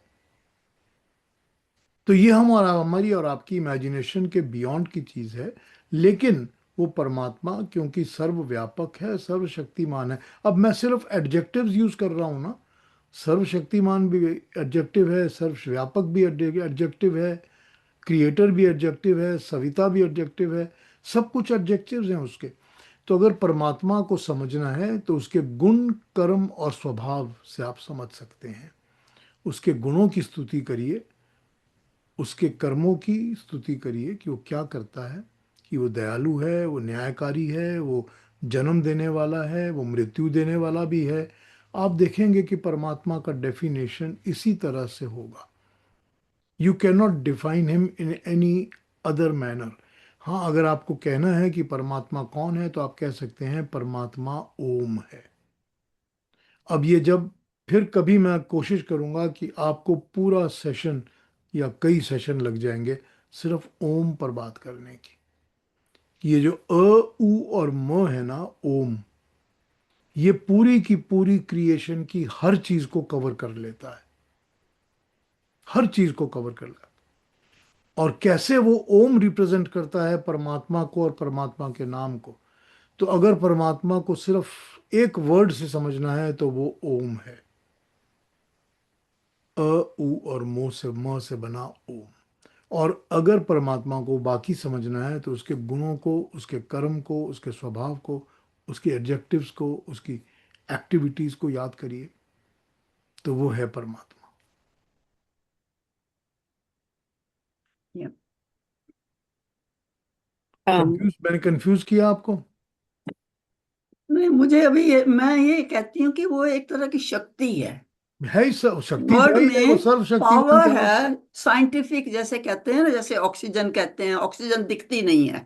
तो ये हमारी और आपकी इमेजिनेशन के बियॉन्ड की चीज है। लेकिन वो परमात्मा क्योंकि सर्वव्यापक है, सर्वशक्तिमान है। अब मैं सिर्फ एडजेक्टिव्स यूज कर रहा हूं ना, सर्वशक्तिमान भी एडजेक्टिव है, सर्वव्यापक भी एडजेक्टिव है, क्रिएटर भी एडजेक्टिव है, सविता भी एडजेक्टिव है, सब कुछ एडजेक्टिव्स हैं उसके। तो अगर परमात्मा को समझना है तो उसके गुण, कर्म और स्वभाव से आप समझ सकते हैं। उसके गुणों की स्तुति करिए, उसके कर्मों की स्तुति करिए कि वो क्या करता है, कि वो दयालु है, वो न्यायकारी है, वो जन्म देने वाला है, वो मृत्यु देने वाला भी है। आप देखेंगे कि परमात्मा का डेफिनेशन इसी तरह से होगा। You can not define him in any other manner. हाँ, अगर आपको कहना है कि परमात्मा कौन है तो आप कह सकते हैं परमात्मा ओम है। अब ये जब फिर कभी मैं कोशिश करूंगा कि आपको पूरा सेशन या कई सेशन लग जाएंगे सिर्फ ओम पर बात करने की। ये जो उ और म है ना, ओम, ये पूरी की पूरी क्रिएशन की हर चीज को कवर कर लेता है, हर चीज को कवर कर लेता है। और कैसे वो ओम रिप्रेजेंट करता है परमात्मा को और परमात्मा के नाम को, तो अगर परमात्मा को सिर्फ एक वर्ड से समझना है तो वो ओम है। उ और म से बना ओम। और अगर परमात्मा को बाकी समझना है तो उसके गुणों को, उसके कर्म को, उसके स्वभाव को, उसके एडजेक्टिव्स को, उसकी एक्टिविटीज को याद करिए, तो वो है परमात्मा। Yeah. मैंने कंफ्यूज किया आपको? नहीं, मुझे अभी मैं ये कहती हूँ कि वो एक तरह की शक्ति है ही शक्ति वर्ड तो है ही, वो में सर्वशक्तिमान पावर क्या है। है। साइंटिफिक जैसे कहते हैं ना, जैसे ऑक्सीजन कहते हैं, ऑक्सीजन दिखती नहीं है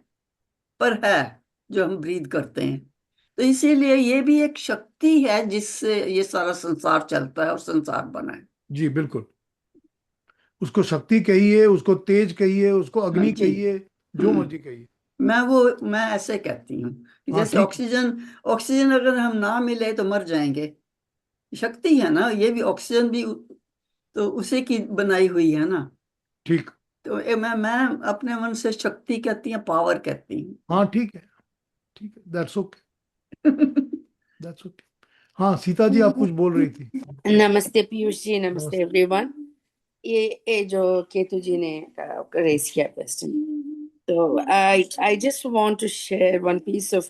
पर है, जो हम ब्रीथ करते हैं। तो इसीलिए ये भी एक शक्ति है जिससे ये सारा संसार चलता है और संसार बना है। जी बिल्कुल। उसको शक्ति कहिए, उसको तेज कहिए, उसको हाँ अग्नि जी। कहिए, जो हम्म। मर्जी कहिए। मैं ऐसे कहती हूँ कि हाँ जैसे ठीक है। ऑक्सीजन, ऑक्सीजन अगर हम ना मिले तो मर जाएंगे। शक्ति है ना ये भी, ऑक्सीजन भी तो उसी की बनाई हुई है ना। ठीक। तो मैं अपने मन से शक्ति कहती हूँ, पावर कहती हाँ ठीक है, ठीक है, दैट्स ओके, हूँ। That's okay. हाँ सीता जी, आप कुछ बोल रही थी। नमस्ते पीयूष जी, नमस्ते नमस्ते। एवरीवन। ये जो केतु जी ने रेस किया क्वेश्चन, तो I just want to share one piece of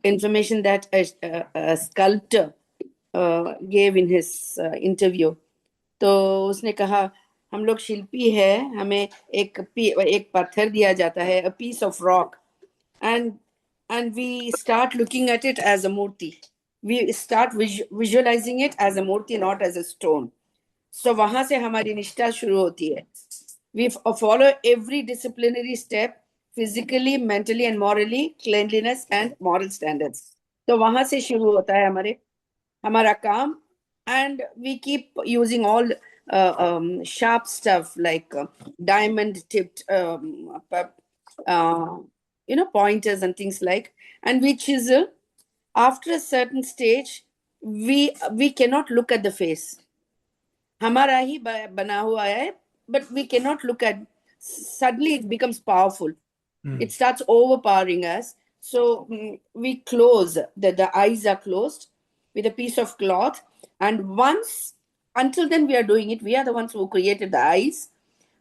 information that a sculptor gave in his interview. तो उसने कहा, हम लोग शिल्पी है, हमें एक पत्थर दिया जाता है, a piece of rock, and we start looking at it as a murti. We start visualizing it as a murti, not as a stone. So वहां से हमारी निष्ठा शुरू होती है. We follow every disciplinary step, physically, mentally and morally, cleanliness and moral standards. तो वहां से शुरू होता है हमारा काम, and we keep using all sharp stuff like diamond tipped uh, pointers and things like, and we chisel. After a certain stage, we cannot look at the face. हमारा ही बना हुआ है, but we cannot look at. Suddenly it becomes powerful. It starts overpowering us. So we close, the eyes are closed with a piece of cloth. And until then we are doing it, we are the ones who created the eyes.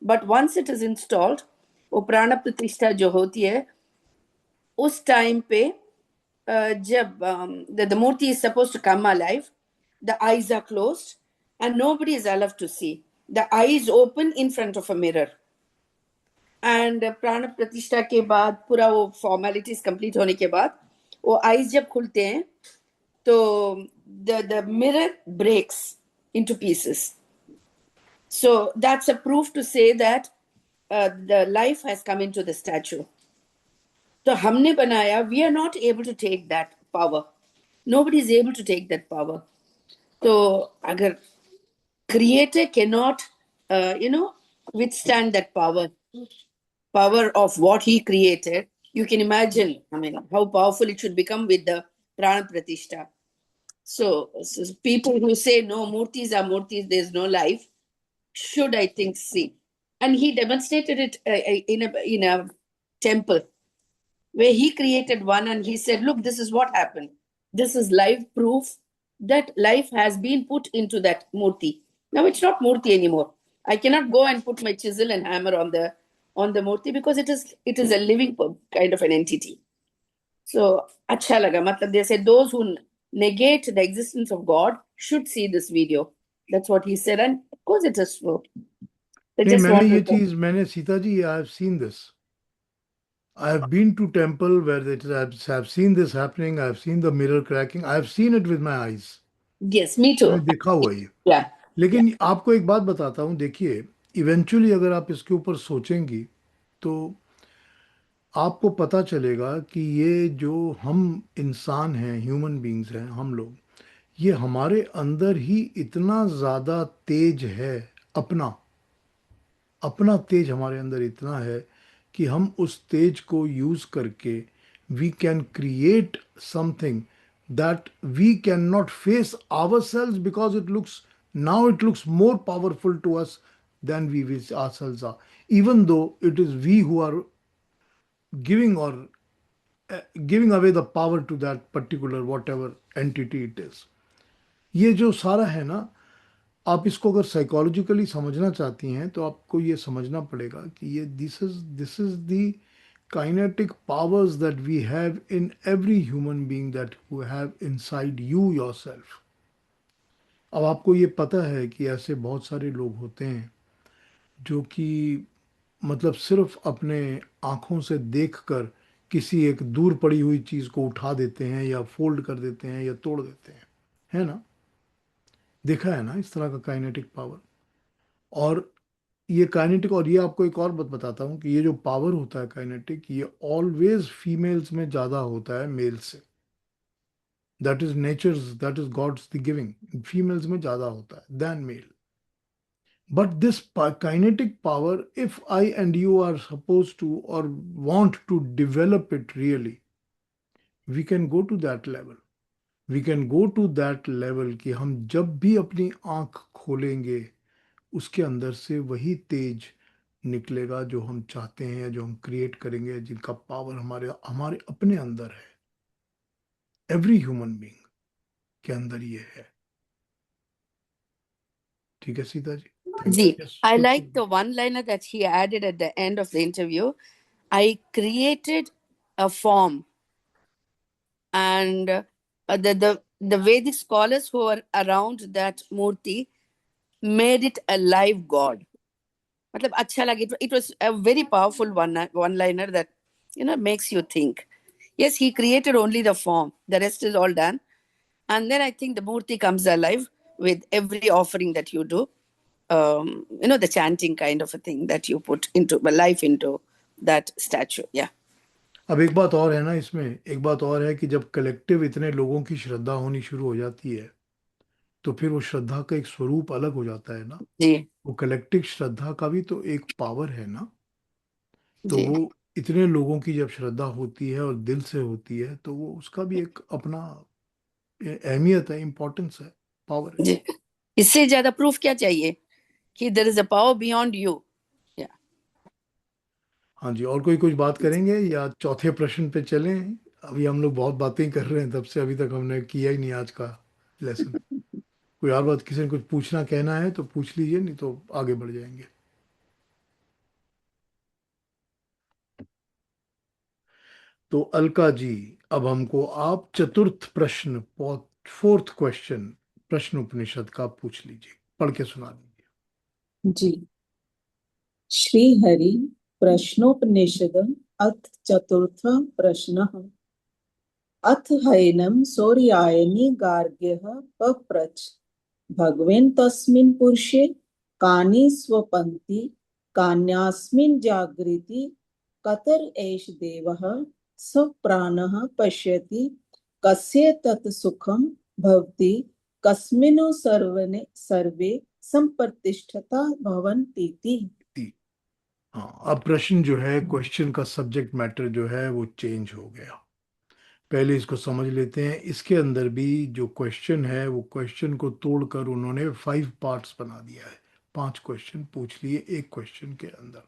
But once it is installed, वो प्राण प्रतिष्ठा जो होती है, उस time पे जब the मूर्ति is supposed to come alive, the eyes are closed and nobody is allowed to see. The eyes open in front of a mirror. And प्राण प्रतिष्ठा के बाद पूरा वो फॉर्मेलिटीज कंप्लीट होने के बाद वो आईज जब खुलते हैं तो the mirror breaks into pieces. So that's a proof to say that the life has come into the statue. तो हमने बनाया, we are not able to take that power, nobody is able to take that power. तो अगर creator can not withstand that power of what he created, you can imagine, I mean, how powerful it should become with the Prana Pratishtha. So people who say no, murtis are murtis, there's no life, should, I think, see. And he demonstrated it in a temple where he created one and he said, look, this is what happened. This is live proof that life has been put into that murti. Now it's not murti anymore. I cannot go and put my chisel and hammer on the murti because it is a living kind of an entity. So acha laga, matlab they said those who negate the existence of God should see this video. That's what he said, and of course it is true. मैंने Sita ji, I have seen this. I have been to temple where I have seen this happening. I have seen the mirror cracking. I have seen it with my eyes. Yes, me too. मैंने देखा हुआ ये. Yeah. लेकिन आपको एक बात बताता हूँ, देखिए, इवेंचुअली अगर आप इसके ऊपर सोचेंगी तो आपको पता चलेगा कि ये जो हम इंसान हैं, ह्यूमन बीइंग्स हैं, हम लोग, ये हमारे अंदर ही इतना ज़्यादा तेज है, अपना तेज हमारे अंदर इतना है कि हम उस तेज को यूज़ करके we can create something that we cannot face ourselves because it looks more powerful to us than we ourselves are, even though it is we who are giving away the power to that particular whatever entity it is. ये जो सारा है ना, आप इसको अगर psychologically समझना चाहती हैं तो आपको ये समझना पड़ेगा कि ये this is the kinetic powers that we have in every human being that you have inside you yourself. अब आपको ये पता है कि ऐसे बहुत सारे लोग होते हैं जो कि मतलब सिर्फ अपने आँखों से देखकर किसी एक दूर पड़ी हुई चीज़ को उठा देते हैं या फोल्ड कर देते हैं या तोड़ देते हैं, है ना? देखा है ना इस तरह का काइनेटिक पावर? और ये काइनेटिक, और ये आपको एक और बात बताता हूँ कि ये जो पावर होता है काइनेटिक, ये ऑलवेज फीमेल्स में ज़्यादा होता है मेल से. That is nature's, that is god's the giving. Females में ज़्यादा होता है than male. But this kinetic power, if I and you are suppose to और want to develop it really, we can go to that level. We can go to that level कि हम जब भी अपनी आँख खोलेंगे उसके अंदर से वही तेज निकलेगा जो हम चाहते हैं या जो हम क्रिएट करेंगे, जिनका पावर हमारे अपने अंदर है. एवरी ह्यूमन बीइंग के अंदर ये है. ठीक है सीता जी? जी, I like the one-liner that he added at the end of the interview. I created a form, and the Vedic scholars who were around that murti made it a live god. मतलब अच्छा लगे. It was a very powerful one-liner that makes you think. Yes, he created only the form. The rest is all done. And then I think the murti comes alive with every offering that you do. The chanting kind of a thing that you put into life into that statue. Yeah. अब एक बात और है ना, इसमें एक बात और है कि जब कलेक्टिव इतने लोगों की श्रद्धा होनी शुरू हो जाती है तो फिर वो श्रद्धा का एक स्वरूप अलग हो जाता है ना. जी. वो कलेक्टिव श्रद्धा का भी तो एक पावर है ना. तो जी. वो इतने लोगों की जब श्रद्धा होती है और दिल से होती है तो वो उसका भी एक अपना अहमियत है, इम्पोर्टेंस है, पावर है. जी. इससे ज्यादा प्रूफ क्या चाहिए कि there is a power beyond you. हाँ जी, और कोई कुछ बात करेंगे या चौथे प्रश्न पे चलें? अभी हम लोग बहुत बातें कर रहे हैं, तब से अभी तक हमने किया ही नहीं आज का लेसन। कोई और बात, किसी ने कुछ पूछना कहना है तो पूछ लीजिए, नहीं तो आगे बढ़ जाएंगे। तो अलका जी, अब हमको आप चतुर्थ प्रश्न, फोर्थ क्वेश्चन, प्रश्न उपनिषद का पूछ लीजिए, पढ़ के सुना दीजिए। जी। श्री हरि प्रश्नोपनिषद अथ चतुर्थ प्रश्न। अथ हैनं सौर्यायनी गार्ग्यः पप्रच्छ भगवेन् तस्मिन् पुरुषे कानि स्वपन्ति कान्यास्मिन् जागृति कतर एष देवः स प्राणः पश्यति कस्य तत् सुखं भवति कस्मिन् सर्वे संप्रतिष्ठता भवन्तीति। हाँ, अब प्रश्न जो है, क्वेश्चन का सब्जेक्ट मैटर जो है वो चेंज हो गया। पहले इसको समझ लेते हैं। इसके अंदर भी जो क्वेश्चन है, वो क्वेश्चन को तोड़कर उन्होंने 5 पार्ट्स बना दिया है। 5 क्वेश्चन पूछ लिए एक क्वेश्चन के अंदर।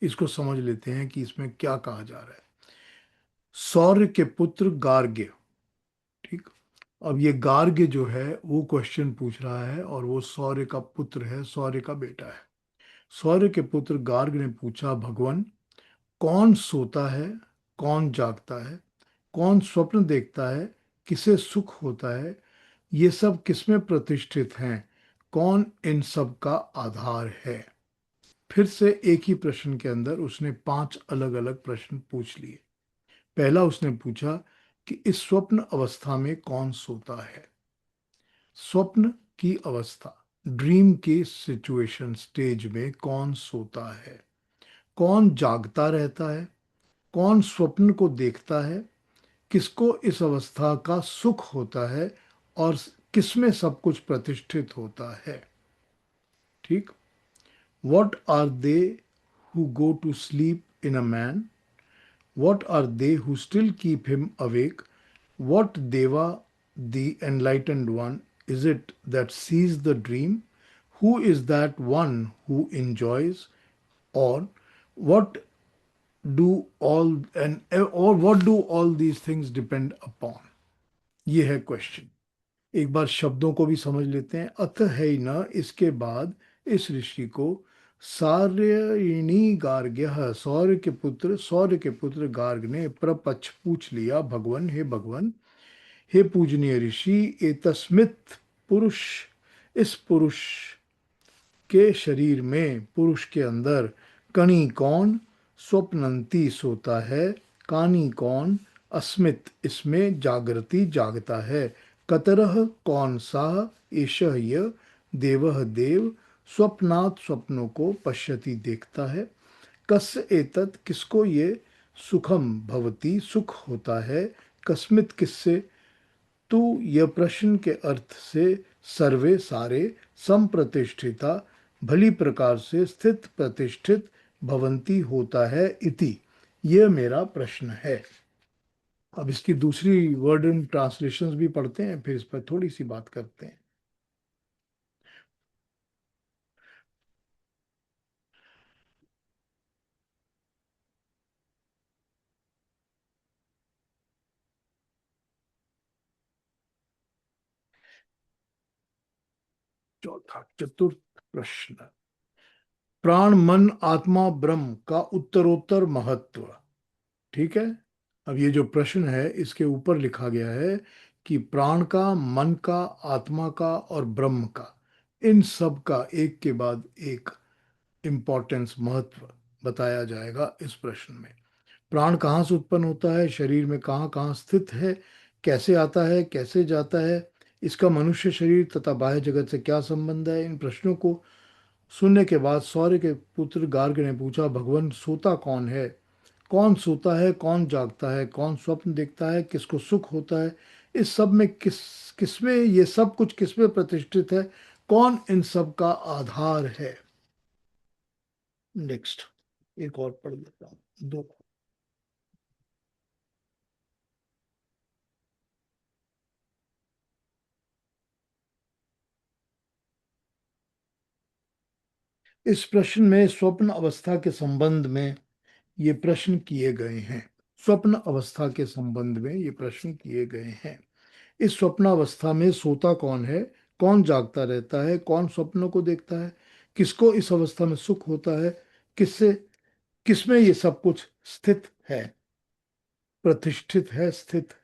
इसको समझ लेते हैं कि इसमें क्या कहा जा रहा है। सौर्य के पुत्र गार्ग्य, ठीक। अब ये गार्ग्य जो है वो क्वेश्चन पूछ रहा है, और वो सौर्य का पुत्र है, सौर्य का बेटा है। सौर्य के पुत्र गार्ग्य ने पूछा, भगवान, कौन सोता है, कौन जागता है, कौन स्वप्न देखता है, किसे सुख होता है, ये सब किसमें प्रतिष्ठित हैं, कौन इन सब का आधार है। फिर से एक ही प्रश्न के अंदर उसने 5 अलग अलग प्रश्न पूछ लिए। पहला उसने पूछा कि इस स्वप्न अवस्था में कौन सोता है। स्वप्न की अवस्था, ड्रीम की सिचुएशन, स्टेज में कौन सोता है, कौन जागता रहता है, कौन स्वप्न को देखता है, किसको इस अवस्था का सुख होता है, और किसमें सब कुछ प्रतिष्ठित होता है। ठीक। What are they who go to sleep in a man, what are they who still keep him awake? What Deva, the enlightened one, is it that sees the dream? Who is that one who enjoys? Or what do all or what do all these things depend upon? ये है question. एक बार शब्दों को भी समझ लेते हैं। अथ है न, इसके बाद इस ऋषि को सार्यणी गार्ग्य, सौर्य के पुत्र गार्ग ने प्रपच्छ पूछ लिया, भगवान, हे भगवान, हे पूजनीय ऋषि, एतस्मित पुरुष, इस पुरुष के शरीर में, पुरुष के अंदर, कणी कौन, स्वप्नंती सोता है, कानी कौन, अस्मित इसमें, जागृति जागता है, कतरह कौन सा, एषः यह, देवः देव, स्वप्नात् स्वप्नों को, पश्यति देखता है, कस्य एतत् किसको ये, सुखम भवति सुख होता है, कस्मित किससे, तू यह प्रश्न के अर्थ से, सर्वे सारे, संप्रतिष्ठिता भली प्रकार से, स्थित प्रतिष्ठित, भवंती होता है, इति यह मेरा प्रश्न है। अब इसकी दूसरी वर्ड एंड ट्रांसलेशंस भी पढ़ते हैं, फिर इस पर थोड़ी सी बात करते हैं। चौथा, चतुर्थ प्रश्न, प्राण मन आत्मा ब्रह्म का उत्तरोत्तर महत्व। ठीक है। अब ये जो प्रश्न है, इसके ऊपर लिखा गया है कि प्राण का, मन का, आत्मा का और ब्रह्म का, इन सब का एक के बाद एक इम्पोर्टेंस, महत्व बताया जाएगा इस प्रश्न में। प्राण कहाँ से उत्पन्न होता है, शरीर में कहाँ कहाँ स्थित है, कैसे आता है, कैसे जाता है, इसका मनुष्य शरीर तथा बाह्य जगत से क्या संबंध है। इन प्रश्नों को सुनने के बाद सौर्य के पुत्र गार्ग ने पूछा, भगवान, सोता कौन है, कौन सोता है, कौन जागता है, कौन स्वप्न देखता है, किसको सुख होता है, इस सब में किसमें ये सब कुछ किसमें प्रतिष्ठित है, कौन इन सब का आधार है। नेक्स्ट, एक और पढ़ लेता हूं, दो। इस प्रश्न में स्वप्न अवस्था के संबंध में ये प्रश्न किए गए हैं। स्वप्न अवस्था के संबंध में ये प्रश्न किए गए हैं। इस स्वप्न अवस्था में सोता कौन है, कौन जागता रहता है, कौन स्वप्नों को देखता है, किसको इस अवस्था में सुख होता है, किससे किसमें ये सब कुछ स्थित है, प्रतिष्ठित है, स्थित है।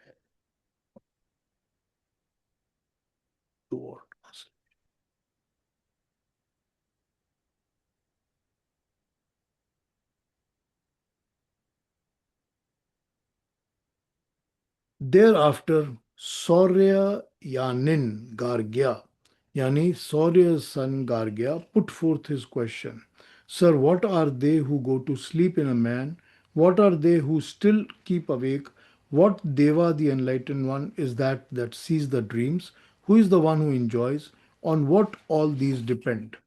Thereafter, Sauryayanin Gargya, yani Saurya's son Gargya, put forth his question. Sir, what are they who go to sleep in a man? What are they who still keep awake? What Deva, the enlightened one, is that sees the dreams? Who is the one who enjoys? On what all these depend?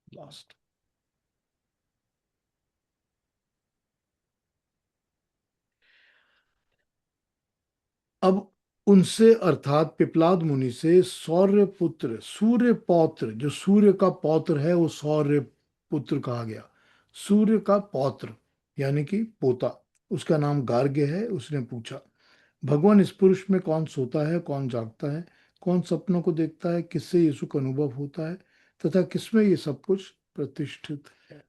Last. अब उनसे अर्थात पिपलाद मुनि से सौर्य पुत्र, सूर्य पौत्र, जो सूर्य का पौत्र है वो सौर्य पुत्र कहा गया, सूर्य का पौत्र यानी कि पोता, उसका नाम गार्ग्य है। उसने पूछा, भगवान, इस पुरुष में कौन सोता है, कौन जागता है, कौन सपनों को देखता है, किससे ये सुख अनुभव होता है तथा किसमें ये सब कुछ प्रतिष्ठित है।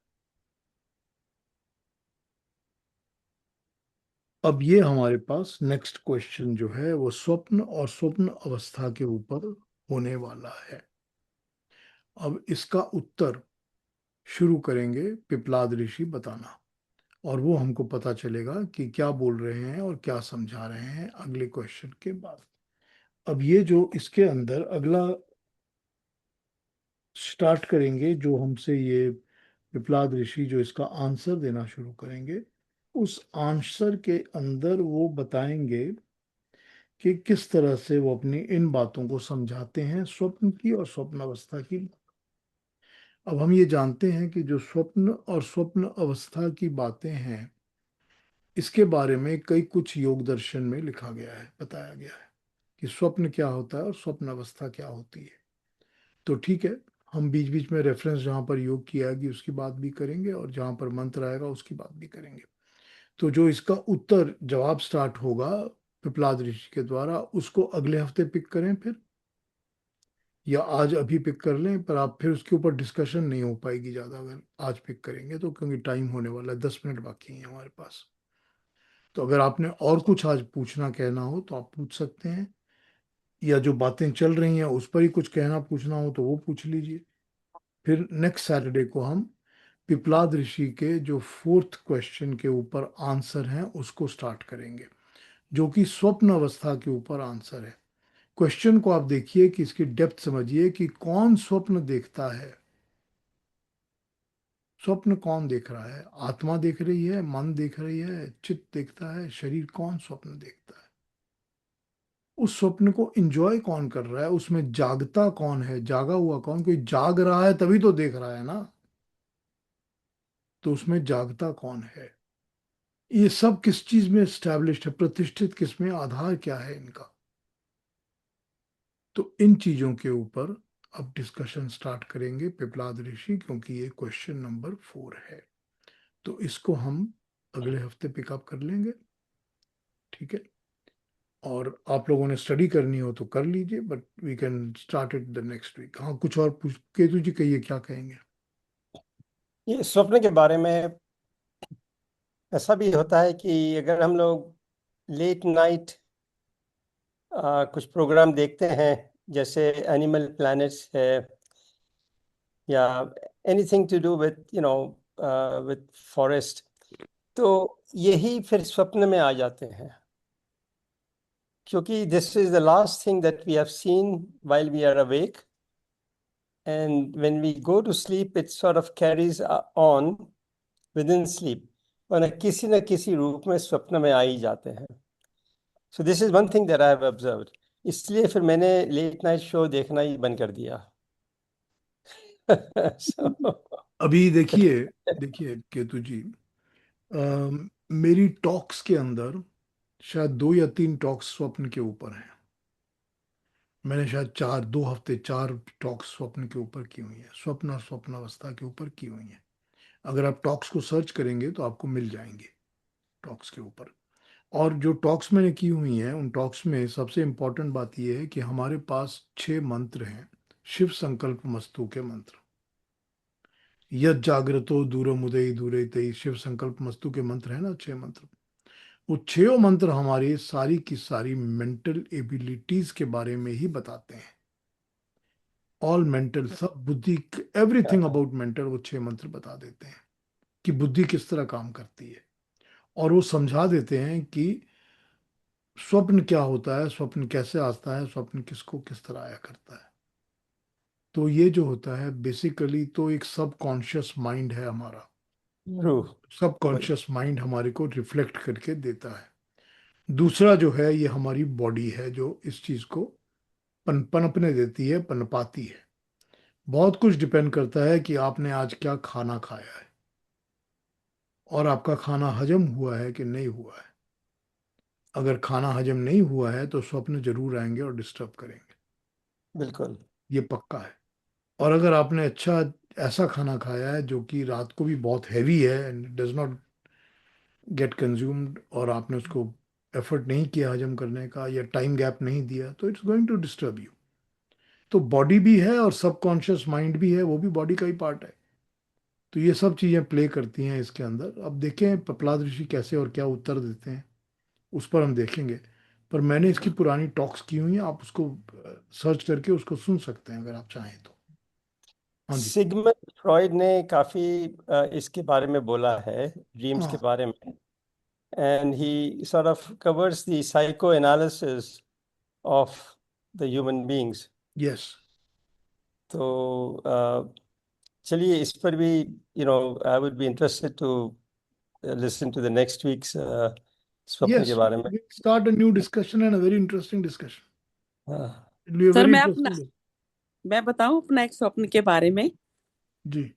अब ये हमारे पास नेक्स्ट क्वेश्चन जो है वो स्वप्न और स्वप्न अवस्था के ऊपर होने वाला है। अब इसका उत्तर शुरू करेंगे पिपलाद ऋषि बताना, और वो हमको पता चलेगा कि क्या बोल रहे हैं और क्या समझा रहे हैं अगले क्वेश्चन के बाद। अब ये जो इसके अंदर अगला स्टार्ट करेंगे, जो हमसे ये पिपलाद ऋषि जो इसका आंसर देना शुरू करेंगे, उस आंसर के अंदर वो बताएंगे कि किस तरह से वो अपनी इन बातों को समझाते हैं, स्वप्न की और स्वप्न अवस्था की। अब हम ये जानते हैं कि जो स्वप्न और स्वप्न अवस्था की बातें हैं, इसके बारे में कई कुछ योग दर्शन में लिखा गया है, बताया गया है कि स्वप्न क्या होता है और स्वप्न अवस्था क्या होती है। तो ठीक है, हम बीच बीच में रेफरेंस जहाँ पर योग की आएगी उसकी बात भी करेंगे, और जहाँ पर मंत्र आएगा उसकी बात भी करेंगे। तो जो इसका उत्तर जवाब स्टार्ट होगा पिपलाद ऋषि के द्वारा, उसको अगले हफ्ते पिक करें फिर, या आज अभी पिक कर लें, पर आप फिर उसके ऊपर डिस्कशन नहीं हो पाएगी ज़्यादा अगर आज पिक करेंगे तो, क्योंकि टाइम होने वाला है, 10 मिनट बाकी हैं हमारे पास। तो अगर आपने और कुछ आज पूछना कहना हो तो आप पूछ सकते हैं, या जो बातें चल रही हैं उस पर ही कुछ कहना पूछना हो तो वो पूछ लीजिए। फिर नेक्स्ट सैटरडे को हम पिपलाद ऋषि के जो फोर्थ क्वेश्चन के ऊपर आंसर हैं उसको स्टार्ट करेंगे, जो कि स्वप्न अवस्था के ऊपर आंसर है। क्वेश्चन को आप देखिए कि इसकी डेप्थ समझिए कि कौन स्वप्न देखता है। स्वप्न कौन देख रहा है? आत्मा देख रही है, मन देख रही है, चित्त देखता है, शरीर कौन स्वप्न देखता है? उस स्वप्न को एंजॉय कौन कर रहा है? उसमें जागता कौन है, जागा हुआ कौन? कोई जाग रहा है तभी तो देख रहा है ना, तो उसमें जागता कौन है? ये सब किस चीज में स्टैब्लिश्ड है, प्रतिष्ठित किस में, आधार क्या है इनका? तो इन चीजों के ऊपर अब डिस्कशन स्टार्ट करेंगे पिपलाद ऋषि, क्योंकि ये क्वेश्चन नंबर 4 है। तो इसको हम अगले हफ्ते पिकअप कर लेंगे, ठीक है? और आप लोगों ने स्टडी करनी हो तो कर लीजिए, but we can start it the next week. हाँ, कुछ और पूछ, केतु जी कहिए, क्या कहेंगे? ये स्वप्न के बारे में ऐसा भी होता है कि अगर हम लोग लेट नाइट कुछ प्रोग्राम देखते हैं, जैसे एनिमल प्लैनेट्स है या anything to do with with forest, तो यही फिर स्वप्न में आ जाते हैं, क्योंकि this is the last thing that we have seen while we are awake, and when we go to sleep it sort of carries on with in sleep, और न किसी रूप में स्वप्न में आ ही जाते हैं। So this is one thing that I have observed, इसलिए फिर मैंने लेट नाइट शो देखना ही बंद कर दिया। So, अभी देखिए, देखिए केतु जी, मेरी टॉक्स के अंदर शायद 2 या 3 टॉक्स स्वप्न के ऊपर हैं। मैंने शायद 2 हफ्ते 4 टॉक्स स्वप्न के ऊपर की हुई है, स्वप्न और स्वप्न अवस्था के ऊपर की हुई है। अगर आप टॉक्स को सर्च करेंगे तो आपको मिल जाएंगे। टॉक्स के ऊपर। और जो टॉक्स मैंने की हुई हैं उन टॉक्स में सबसे इम्पोर्टेंट बात यह है कि हमारे पास 6 मंत्र हैं, शिव संकल्प मस्तु के मंत्र। यद जागृतो दूरमुदय दूरैतै, शिव संकल्प मस्तु के मंत्र है ना, 6 मंत्र। वो 6 मंत्र हमारी सारी की सारी मेंटल एबिलिटीज के बारे में ही बताते हैं। ऑल मेंटल, सब बुद्धि, एवरीथिंग अबाउट मेंटल वो 6 मंत्र बता देते हैं कि बुद्धि किस तरह काम करती है। और वो समझा देते हैं कि स्वप्न क्या होता है, स्वप्न कैसे आता है, स्वप्न किसको किस तरह आया करता है। तो ये जो होता है बेसिकली तो एक सबकॉन्शियस माइंड है हमारा। ट्रू। सबकॉन्शियस माइंड हमारे को रिफ्लेक्ट करके देता है। दूसरा जो है ये हमारी बॉडी है जो इस चीज को पनपने देती है, पनपाती है। बहुत कुछ डिपेंड करता है कि आपने आज क्या खाना खाया है और आपका खाना हजम हुआ है कि नहीं हुआ है। अगर खाना हजम नहीं हुआ है तो स्वप्न जरूर आएंगे और डिस्टर्ब करेंगे, बिल्कुल। ये पक्का है। और अगर आपने अच्छा ऐसा खाना खाया है जो कि रात को भी बहुत हैवी है and does not gate consumed, और आपने उसको एफर्ट नहीं किया हजम करने का या टाइम गैप नहीं दिया, तो it's going to disturb you. तो बॉडी भी है और सबकॉन्शियस माइंड भी है, वो भी बॉडी का ही पार्ट है। तो ये सब चीजें प्ले करती हैं इसके अंदर। अब देखें प्रहलाद ऋषि कैसे और क्या उत्तर देते हैं, उस पर हम देखेंगे। पर मैंने इसकी पुरानी टॉक्स की हुई हैं, आप उसको सर्च करके उसको सुन सकते हैं अगर आप चाहें तो। हाँ जी। सिगमंड फ्रॉइड ने काफी इसके बारे में बोला है, ड्रीम्स के हाँ। बारे में, and he sort of covers the psychoanalysis of the human beings. Yes. तो चलिए इस पर भी I would be interested to listen to the next week's स्वप्न के यस, बारे में। Start a new discussion and a very interesting discussion. हाँ, it be a sir very मैं इंटरेस्टिंग। बताऊं अपना एक स्वप्न के बारे में। जी।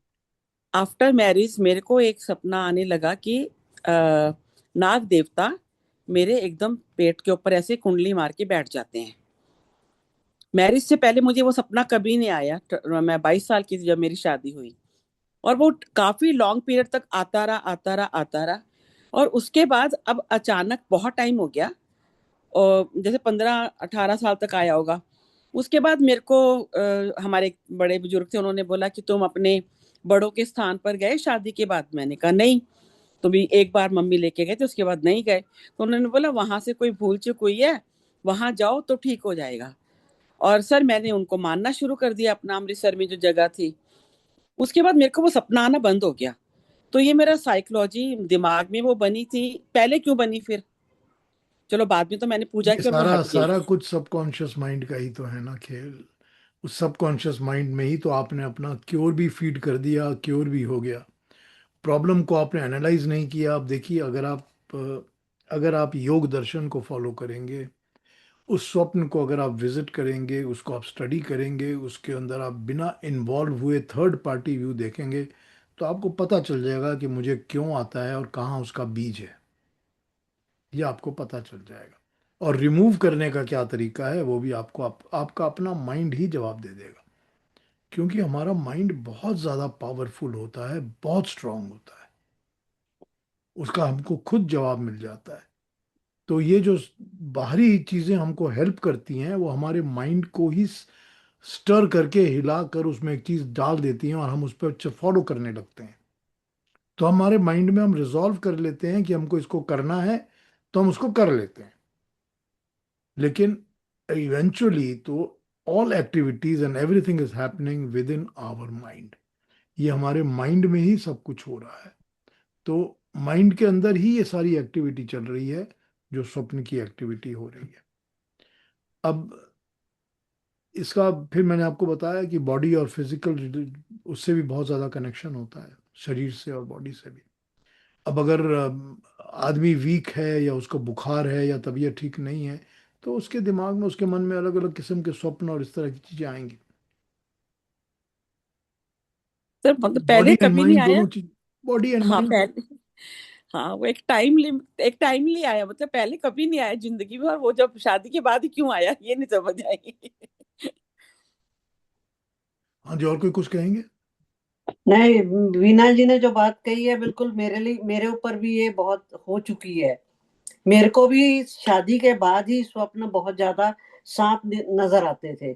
आफ्टर मैरिज मेरे को एक सपना आने लगा कि नाग देवता मेरे एकदम पेट के ऊपर ऐसे कुंडली मार के बैठ जाते हैं। मैरिज से पहले मुझे वो सपना कभी नहीं आया। मैं 22 साल की थी जब मेरी शादी हुई, और वो काफी लॉन्ग पीरियड तक आता रहा। और उसके बाद अब अचानक बहुत टाइम हो गया, और जैसे 15-18 साल तक आया होगा। उसके बाद मेरे को हमारे एक बड़े बुजुर्ग थे, उन्होंने बोला कि तुम अपने बड़ों के स्थान पर गए शादी के बाद? मैंने कहा नहीं। तो भी एक बार मम्मी लेके गए थे, उसके बाद नहीं गए। तो उन्होंने बोला वहां से कोई भूल चूक हुई है, वहां जाओ तो ठीक हो जाएगा। और सर मैंने उनको मानना शुरू कर दिया, अपना अमृतसर में जो जगह थी। उसके बाद मेरे को वो सपना आना बंद हो गया। तो ये मेरा साइकोलॉजी दिमाग में वो बनी थी, पहले क्यों बनी फिर? चलो बाद में तो मैंने पूजा ये की और वो सारा हट गई। सारा कुछ सबकॉन्शियस माइंड का ही तो है ना खेल। उस सबकॉन्शियस माइंड में ही तो आपने अपना क्योर भी फीड कर दिया, क्योर भी हो गया। प्रॉब्लम को आपने एनालाइज नहीं किया। आप देखिए, अगर आप योग दर्शन को फॉलो करेंगे, उस स्वप्न को अगर आप विजिट करेंगे, उसको आप स्टडी करेंगे, उसके अंदर आप बिना इन्वॉल्व हुए थर्ड पार्टी व्यू देखेंगे, तो आपको पता चल जाएगा कि मुझे क्यों आता है और कहाँ उसका बीज है। ये आपको पता चल जाएगा। और रिमूव करने का क्या तरीका है वो भी आपको आपका अपना माइंड ही जवाब दे देगा। क्योंकि हमारा माइंड बहुत ज़्यादा पावरफुल होता है, बहुत स्ट्रांग होता है, उसका हमको खुद जवाब मिल जाता है। तो ये जो बाहरी चीज़ें हमको हेल्प करती हैं वो हमारे माइंड को ही स्टर करके हिला कर उसमें एक चीज़ डाल देती हैं और हम उस पर फॉलो करने लगते हैं। तो हमारे माइंड में हम रिजॉल्व कर लेते हैं कि हमको इसको करना है, तो हम उसको कर लेते हैं। लेकिन इवेंचुअली तो all activities and everything is happening with in our mind. ये हमारे माइंड में ही सब कुछ हो रहा है। तो माइंड के अंदर ही ये सारी एक्टिविटी चल रही है जो स्वप्न की एक्टिविटी हो रही है। अब इसका फिर मैंने आपको बताया कि बॉडी और फिजिकल, उससे भी बहुत ज़्यादा कनेक्शन होता है, शरीर से और बॉडी से भी। अब अगर आदमी वीक है या उसको बुखार है या तबीयत ठीक नहीं है, तो उसके दिमाग में, उसके मन में अलग अलग किस्म के स्वप्न और इस तरह की चीजें आएंगी। सर मतलब बॉडी पहले एंड कभी नहीं माइंड आया। दोनों चीज, बॉडी एंड हाँ माइंड। पहले, हाँ वो एक टाइमली आया, मतलब पहले कभी नहीं आया जिंदगी में, और वो जब शादी के बाद ही क्यों आया ये नहीं समझ आई। हाँ जी, और कोई कुछ कहेंगे? नहीं, वीना जी ने जो बात कही है बिल्कुल मेरे ऊपर भी ये बहुत हो चुकी है। मेरे को भी शादी के बाद ही स्वप्न बहुत ज्यादा सांप नजर आते थे।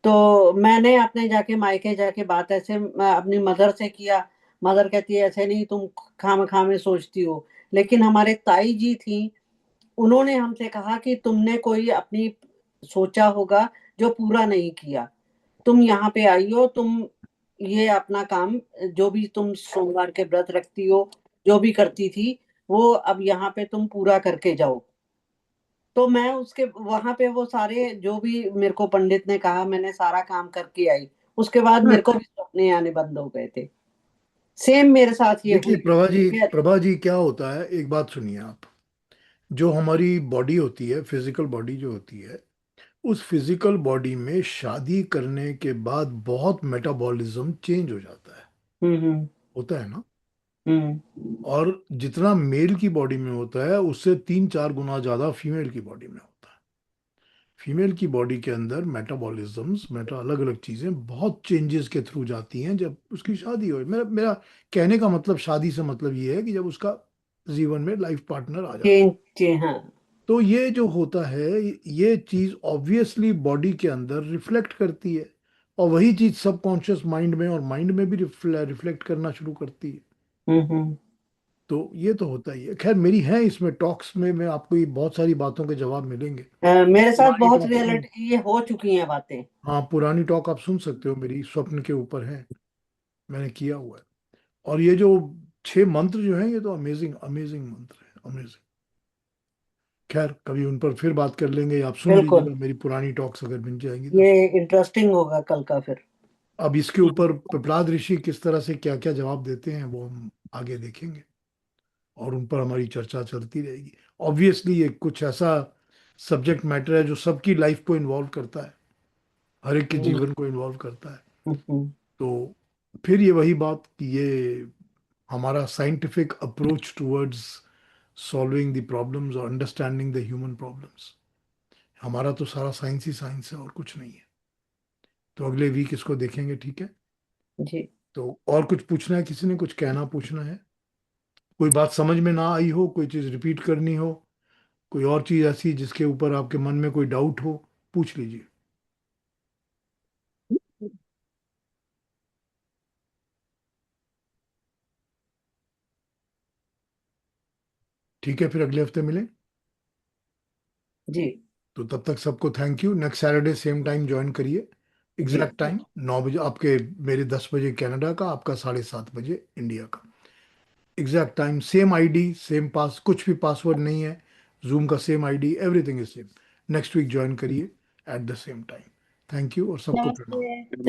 तो मैंने अपने जाके मायके जाके बात ऐसे अपनी मदर से किया। मदर कहती है ऐसे नहीं, तुम खाम में सोचती हो। लेकिन हमारे ताई जी थी, उन्होंने हमसे कहा कि तुमने कोई अपनी सोचा होगा जो पूरा नहीं किया। तुम यहाँ पे आई हो, तुम ये अपना काम जो भी तुम सोमवार के व्रत रखती हो, जो भी करती थी, वो अब यहाँ पे तुम पूरा करके जाओ। तो मैं उसके वहां पे वो सारे जो भी मेरे को पंडित ने कहा, मैंने सारा काम करके आई। उसके बाद मेरे को भी सपने आने बंद हो गए थे। सेम मेरे साथ ये देखिए हुई। फिर प्रभा जी क्या होता है, एक बात सुनिए आप। जो हमारी बॉडी होती है, फिजिकल बॉडी जो होती है, उस फिजिकल बॉडी में शादी करने के बाद बहुत मेटाबॉलिज्म चेंज हो जाता है, हम्म होता है ना। हम्म और जितना मेल की बॉडी में होता है उससे 3-4 गुना ज्यादा फीमेल की बॉडी में होता है। फीमेल की बॉडी के अंदर मेटाबॉलिज्म्स अलग अलग चीजें बहुत चेंजेस के थ्रू जाती हैं जब उसकी शादी हो। मेरा मेरा कहने का मतलब शादी से मतलब ये है कि जब उसका जीवन में लाइफ पार्टनर आ जाता है। हाँ। तो ये जो होता है, ये चीज ऑब्वियसली बॉडी के अंदर रिफ्लेक्ट करती है, और वही चीज सबकॉन्शियस माइंड में और माइंड में भी रिफ्लेक्ट करना शुरू करती है। हम्म। तो ये तो होता ही है। खैर मेरी है इसमें टॉक्स में मैं आपको ये बहुत सारी बातों के जवाब मिलेंगे। मेरे साथ पुरानी बहुत टॉक सुन, रियलिटी ये हो चुकी हैं बातें। हाँ पुरानी टॉक आप सुन सकते हो, मेरी स्वप्न के ऊपर है, मैंने किया हुआ है। और ये जो 6 मंत्र जो हैं ये तो अमेजिंग अमेजिंग मंत्र है, अमेजिंग। खैर कभी उन पर फिर बात कर लेंगे, आप सुन बिल्कुल, लीजिएगा मेरी पुरानी टॉक्स अगर मिल जाएंगी तो। ये इंटरेस्टिंग होगा कल का फिर। अब इसके ऊपर पिपलाद ऋषि किस तरह से क्या क्या जवाब देते हैं वो हम आगे देखेंगे, और उन पर हमारी चर्चा चलती रहेगी। ऑब्वियसली ये कुछ ऐसा सब्जेक्ट मैटर है जो सबकी लाइफ को इन्वॉल्व करता है, हर एक के हम्म जीवन को इन्वॉल्व करता है। हम्म तो फिर ये वही बात कि ये हमारा scientific approach towards solving the problems और अंडरस्टैंडिंग द ह्यूमन प्रॉब्लम्स, हमारा तो सारा साइंस ही साइंस है और कुछ नहीं है। तो अगले वीक इसको देखेंगे, ठीक है। जी। तो और कुछ पूछना है, किसी ने कुछ कहना पूछना है, कोई बात समझ में ना आई हो, कोई चीज़ रिपीट करनी हो, कोई और चीज़ ऐसी जिसके ऊपर आपके मन में कोई डाउट हो, पूछ लीजिए। ठीक है, फिर अगले हफ्ते मिलें। जी। तो तब तक सबको thank you. Next Saturday same time join करिए, जी। एग्जैक्ट टाइम 9 बजे आपके, मेरे 10 बजे कनाडा का, आपका 7:30 बजे इंडिया का। Exact time, same ID same pass, कुछ भी पासवर्ड नहीं है, जूम का same ID, everything is same. Next week join करिए at the same time. Thank you और सबको प्रणाम। नमस्ते।